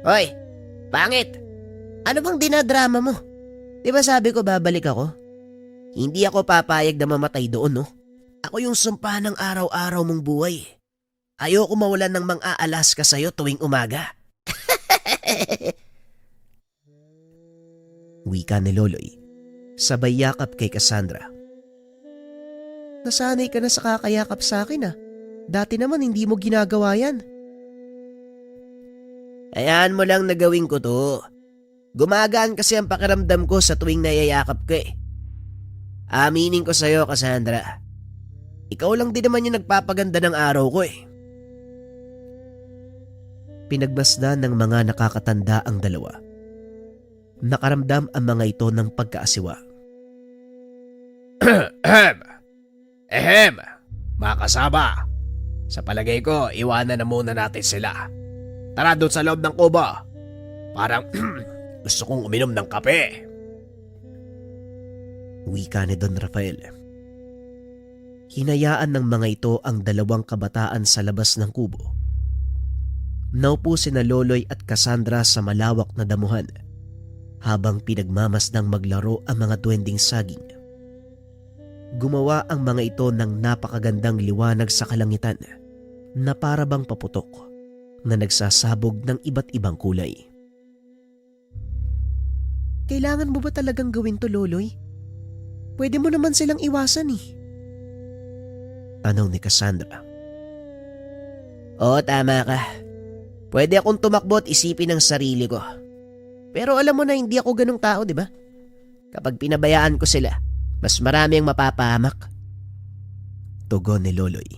Hoy, pangit! Ano bang dinadrama mo? Di ba sabi ko babalik ako? Hindi ako papayag na mamatay doon, no? Ako yung sumpa ng araw-araw mong buhay. Ayoko mawalan ng mang-aalas ka sa'yo tuwing umaga. Wika ni Loloy, sabay yakap kay Cassandra. Nasanay ka na sa kakayakap sa akin ah. Dati naman hindi mo ginagawa yan. Hayaan mo lang na gawin ko to. Gumagaan kasi ang pakiramdam ko sa tuwing nayayakap ko eh. Aminin ko sa'yo, Cassandra. Ikaw lang din naman yung nagpapaganda ng araw ko eh. Pinagmasdan ng mga nakakatanda ang dalawa. Nakaramdam ang mga ito ng pagkaasiwa. Mga kasama. Sa palagay ko, iwanan na muna natin sila. Tara doon sa loob ng kubo. Parang gusto kong uminom ng kape. Wika ni Don Rafael. Hinayaan ng mga ito ang dalawang kabataan sa labas ng kubo. Naupo sina Loloy at Cassandra sa malawak na damuhan habang pinagmamasdang maglaro ang mga duwending saging. Gumawa ang mga ito ng napakagandang liwanag sa kalangitan na para bang paputok na nagsasabog ng iba't ibang kulay. Kailangan mo ba talagang gawin to, Loloy? Pwede mo naman silang iwasan eh. Tanong ni Cassandra. Oo, tama ka. Pwede akong tumakbo at isipin ang sarili ko. Pero alam mo na hindi ako ganung tao, di ba? Kapag pinabayaan ko sila, mas marami ang mapapahamak. Tugon ni Loloy.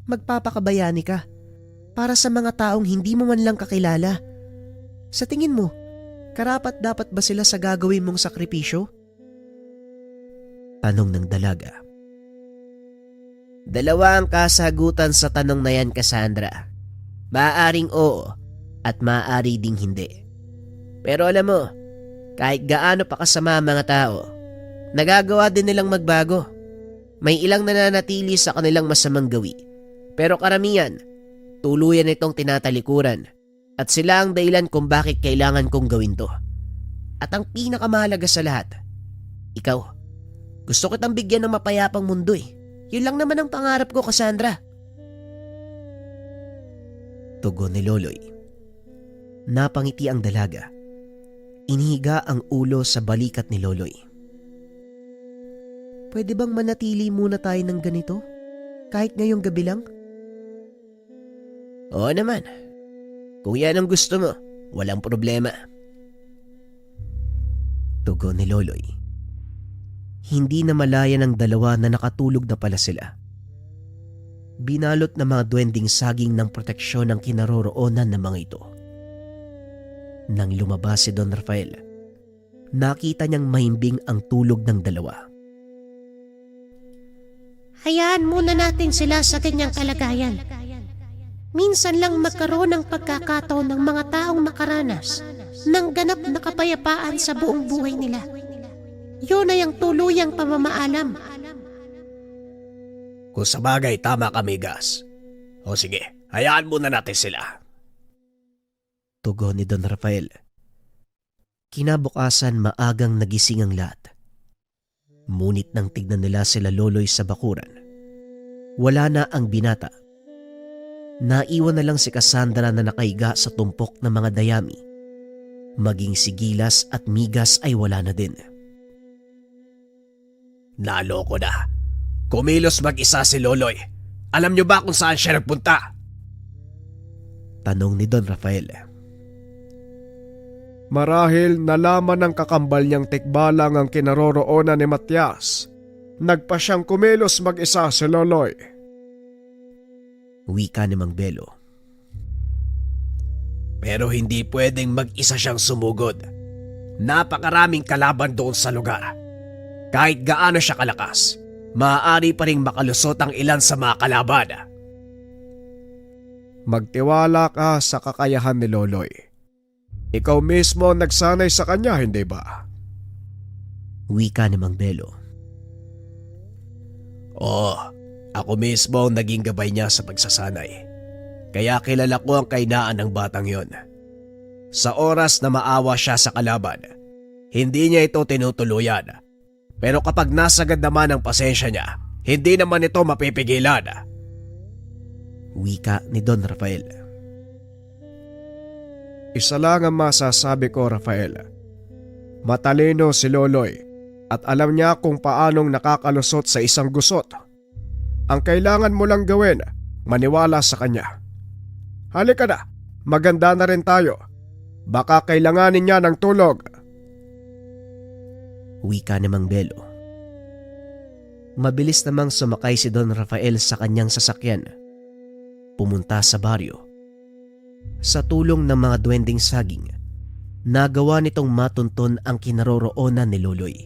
Magpapakabayani ka para sa mga taong hindi mo man lang kakilala. Sa tingin mo, karapat dapat ba sila sa gagawin mong sakripisyo? Tanong ng dalaga. Dalawa ang kasagutan sa tanong na yan, Cassandra. Maaaring oo at maaari ding hindi. Pero alam mo, kahit gaano pa kasama ang mga tao, nagagawa din nilang magbago. May ilang nananatili sa kanilang masamang gawi. Pero karamihan, tuluyan itong tinatalikuran at sila ang dahilan kung bakit kailangan kong gawin to. At ang pinakamahalaga sa lahat, ikaw, gusto kitang bigyan ng mapayapang mundo eh. Yun lang naman ang pangarap ko, Cassandra. Tugon ni Loloy. Napangiti ang dalaga. Inihiga ang ulo sa balikat ni Loloy. Pwede bang manatili muna tayo ng ganito? Kahit ngayong gabi lang? Oo naman. Kung yan ang gusto mo, walang problema. Tugon ni Loloy. Hindi na malaya ng dalawa na nakatulog na pala sila. Binalot na mga duwending saging ng proteksyon ang kinaroroonan ng mga ito. Nang lumabas si Don Rafael, nakita niyang mahimbing ang tulog ng dalawa. Hayaan muna natin sila sa ganyang kalagayan. Minsan lang magkaroon ng pagkakataon ng mga taong makaranas ng ganap na kapayapaan sa buong buhay nila. Yun ay ang tuluyang pamamaalam. Kung sa bagay, tama ka, Migas. O sige, hayaan muna natin sila. Tugon ni Don Rafael. Kinabukasan maagang nagising ang lahat. Ngunit nang tignan nila sila Loloy sa bakuran, wala na ang binata. Naiwan na lang si Cassandra na nakahiga sa tumpok ng mga dayami. Maging si Gilas at Migas ay wala na din. Naloko na. Kumilos mag-isa si Loloy. Alam niyo ba kung saan siya nagpunta? Tanong ni Don Rafael. Marahil nalaman ng kakambal niyang tikbalang ang kinaroroonan ni Matias. Nagpa siyang kumilos mag-isa si Loloy. Wika ni Mang Belo. Pero hindi pwedeng mag-isa siyang sumugod. Napakaraming kalaban doon sa lugar. Kahit gaano siya kalakas, maaari pa ring makalusot ang ilan sa mga kalaban. Magtiwala ka sa kakayahan ni Loloy. Ikaw mismo ang nagsanay sa kanya, hindi ba? Wika ni Mang Belo. Oo, ako mismo ang naging gabay niya sa pagsasanay. Kaya kilala ko ang kainaan ng batang yon. Sa oras na maawa siya sa kalaban, hindi niya ito tinutuluyan. Pero kapag nasagad naman ang pasensya niya, hindi naman ito mapipigilan. Wika ni Don Rafael. Isa lang ang masasabi ko, Rafael. Matalino si Loloy at alam niya kung paanong nakakalusot sa isang gusot. Ang kailangan mo lang gawin, maniwala sa kanya. Halika na, maganda na rin tayo. Baka kailanganin niya ng tulog. Wika ni Mang Belo. Mabilis namang sumakay si Don Rafael sa kanyang sasakyan. Pumunta sa baryo. Sa tulong ng mga duwending saging, nagawa nitong matunton ang kinaroroonan ni Loloy.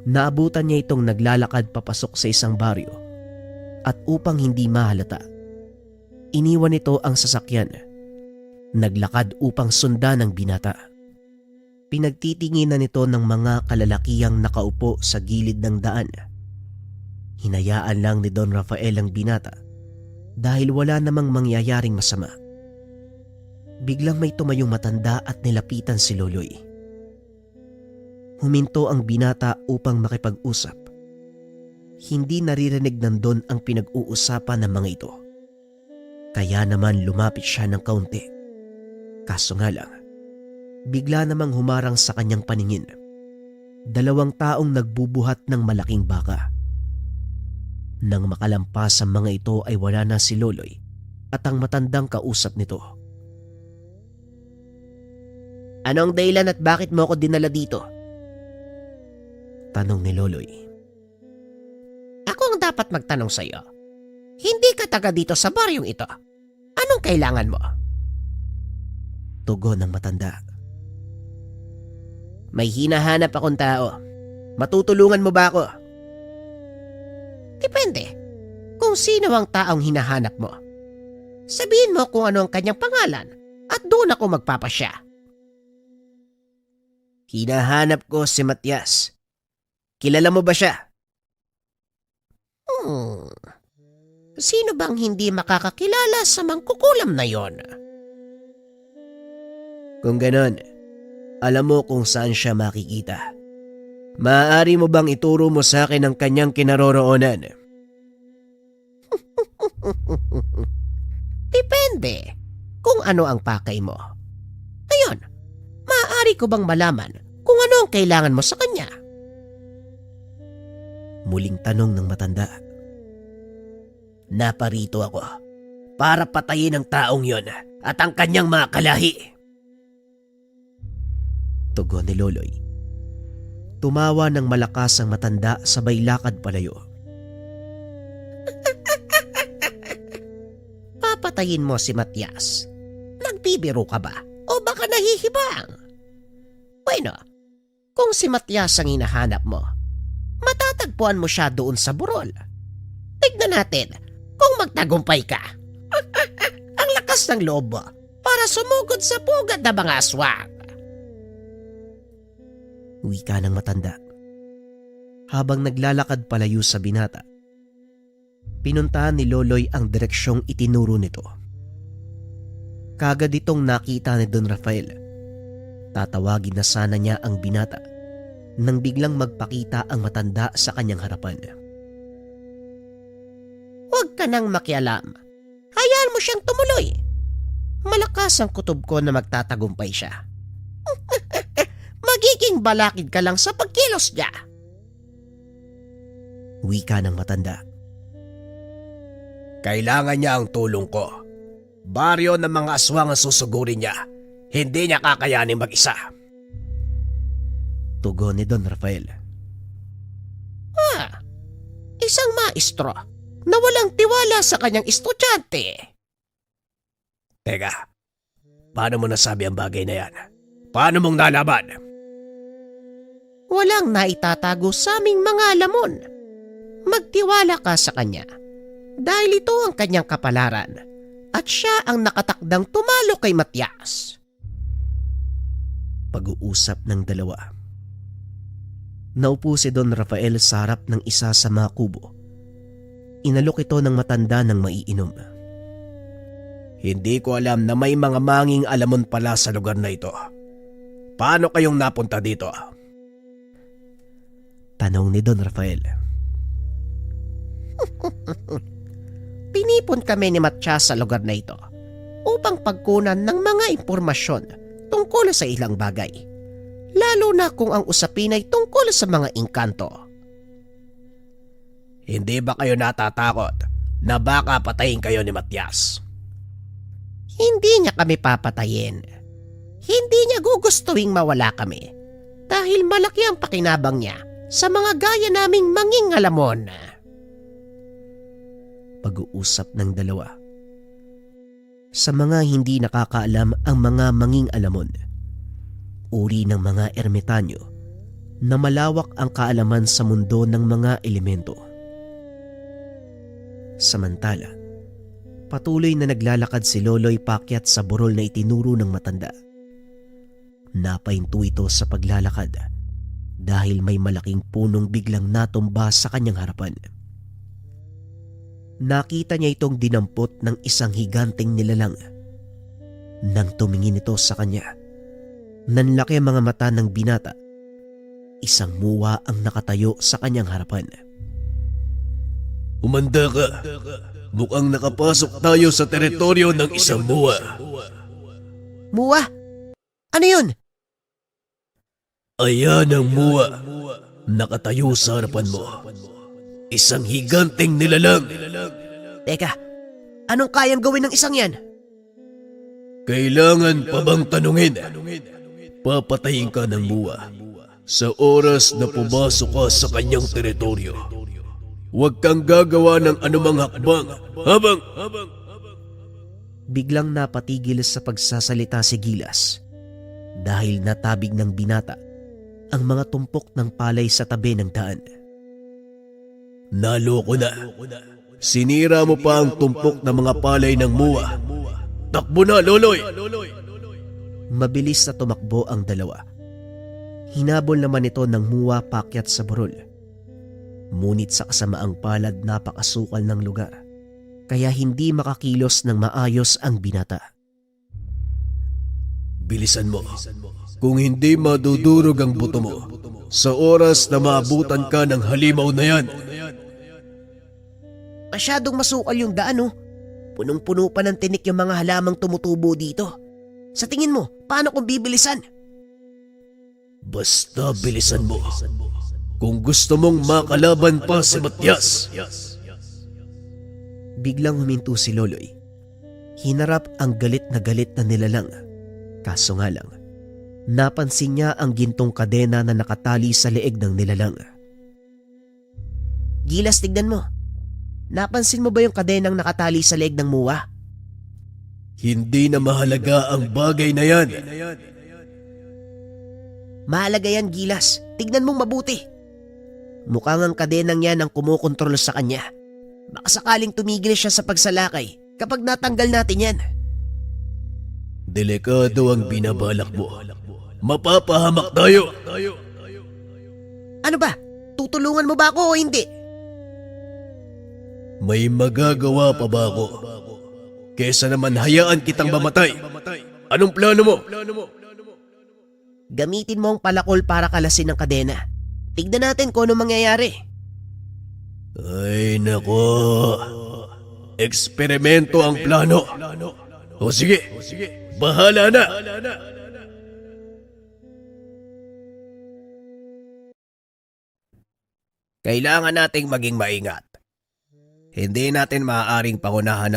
Naabutan niya itong naglalakad papasok sa isang baryo at upang hindi mahalata, iniwan nito ang sasakyan. Naglakad upang sundan ang binata. Pinagtitinginan nito ng mga kalalakihang nakaupo sa gilid ng daan. Hinayaan lang ni Don Rafael ang binata dahil wala namang mangyayaring masama. Biglang may tumayong matanda at nilapitan si Loloy. Huminto ang binata upang makipag-usap. Hindi naririnig ng Don ang pinag-uusapan ng mga ito. Kaya naman lumapit siya ng kaunti. Kaso nga lang, bigla namang humarang sa kanyang paningin. 2 taong nagbubuhat ng malaking baka. Nang makalampas ang mga ito ay wala na si Loloy at ang matandang kausap nito. Anong dahilan at bakit mo ako dinala dito? Tanong ni Loloy. Ako ang dapat magtanong sa iyo. Hindi ka taga dito sa baryong ito. Anong kailangan mo? Tugon ng matanda. May hinahanap akong tao. Matutulungan mo ba ako? Depende. Kung sino ang taong hinahanap mo. Sabihin mo kung ano ang kanyang pangalan at doon ako magpapasya. Hinahanap ko si Matias. Kilala mo ba siya? Sino bang hindi makakakilala sa mangkukulam na yon? Kung ganon, alam mo kung saan siya makikita. Maaari mo bang ituro mo sa akin ang kanyang kinaroroonan? Depende kung ano ang pakay mo. Ngayon, maaari ko bang malaman kung ano ang kailangan mo sa kanya? Muling tanong ng matanda. Naparito ako para patayin ang taong yon at ang kanyang mga kalahi. Tugon ni Loloy. Tumawa ng malakas ang matanda sabay lakad palayo. Papatayin mo si Matias. Nagbibiro ka ba? O baka nahihibang? Bueno, kung si Matias ang hinahanap mo, matatagpuan mo siya doon sa burol. Tignan natin kung magtagumpay ka. Ang lakas ng loob mo para sumugod sa pugad na mga aswang. Wika ng matanda. Habang naglalakad palayo sa binata, pinuntahan ni Loloy ang direksyong itinuro nito. Kagad itong nakita ni Don Rafael. Tatawagin na sana niya ang binata nang biglang magpakita ang matanda sa kanyang harapan. Huwag ka nang makialam. Hayaan mo siyang tumuloy. Malakas ang kutob ko na magtatagumpay siya. Magiging balakid ka lang sa pagkilos niya. Wika ng matanda. Kailangan niya ang tulong ko. Baryo ng mga aswang ang susugurin niya. Hindi niya kakayanin mag-isa. Tugon ni Don Rafael. Isang maestro na walang tiwala sa kanyang estudyante. Teka, paano mo nasabi ang bagay na yan? Paano mong nalaman? Walang naitatago sa aming mga lamon. Magtiwala ka sa kanya dahil ito ang kanyang kapalaran at siya ang nakatakdang tumalo kay Matias. Pag-uusap ng dalawa. Naupo si Don Rafael sa harap ng isa sa mga kubo. Inalok ito ng matanda ng maiinom. Hindi ko alam na may mga manging alamon pala sa lugar na ito. Paano kayong napunta dito? Tanong ni Don Rafael. Pinipon kami ni Matias sa lugar na ito upang pagkunan ng mga impormasyon tungkol sa ilang bagay, lalo na kung ang usapin ay tungkol sa mga engkanto. Hindi ba kayo natatakot na baka patayin kayo ni Matias? Hindi niya kami papatayin. Hindi niya gugustuhing mawala kami dahil malaki ang pakinabang niya sa mga gaya naming manging alamon. Pag-uusap ng dalawa. Sa mga hindi nakakaalam ang mga manging alamon, uri ng mga ermitanyo na malawak ang kaalaman sa mundo ng mga elemento. Samantala, patuloy na naglalakad si Loloy paakyat sa burol na itinuro ng matanda. Napahinto ito sa paglalakad dahil may malaking punong biglang natumba sa kanyang harapan. Nakita niya itong dinampot ng isang higanteng nilalang. Nang tumingin ito sa kanya, nanlaki ang mga mata ng binata. Isang muwa ang nakatayo sa kanyang harapan. Umanda ka. Mukhang nakapasok tayo sa teritoryo ng isang muwa. Muwa? Ano yun? Ayan ang muwa. Nakatayo sa harapan mo. Isang higanteng nilalang. Teka, anong kayang gawin ng isang yan? Kailangan pa bang tanungin? Papatayin ka ng muwa sa oras na pumasok ka sa kanyang teritoryo. Huwag kang gagawa ng anumang hakbang habang... Biglang napatigil sa pagsasalita si Gilas dahil natabig ng binata ang mga tumpok ng palay sa tabi ng daan. Naloko na. Sinira mo pa ang tumpok ng mga palay ng muwa. Takbo na, Loloy! Mabilis na tumakbo ang dalawa. Hinabol naman ito ng muwa paakyat sa burol. Ngunit sa kasamaang palad napakasukal ng lugar, kaya hindi makakilos ng maayos ang binata. Bilisan mo. Kung hindi madudurog ang buto mo, sa oras na maabutan ka ng halimaw na yan. Masyadong masukal yung daan, oh. Punong-puno pa ng tinik yung mga halamang tumutubo dito. Sa tingin mo, paano kung bibilisan? Basta bilisan mo. Kung gusto mong makalaban pa si Matias. Biglang huminto si Loloy. Hinarap ang galit na nilalang. Kaso nga lang, napansin niya ang gintong kadena na nakatali sa leeg ng nilalang. Gilas, tignan mo. Napansin mo ba yung kadenang nakatali sa leeg ng muwa? Hindi na mahalaga ang bagay na yan. Mahalaga yan, Gilas. Tignan mong mabuti. Mukhang ang kadenang yan ang kumukontrol sa kanya. Baka sakaling tumigil siya sa pagsalakay kapag natanggal natin yan. Delikado ang binabalak mo. Mapapahamak tayo. Ano ba? Tutulungan mo ba ako o hindi? May magagawa pa ba ako? kesa naman hayaan kitang mamatay. Anong plano mo? Gamitin mo ang palakol para kalasin ang kadena. Tignan natin kung ano mangyayari. Ay nako. Eksperimento ang plano. O sige, bahala na. Kailangan nating maging maingat. Hindi natin maaaring pangunahan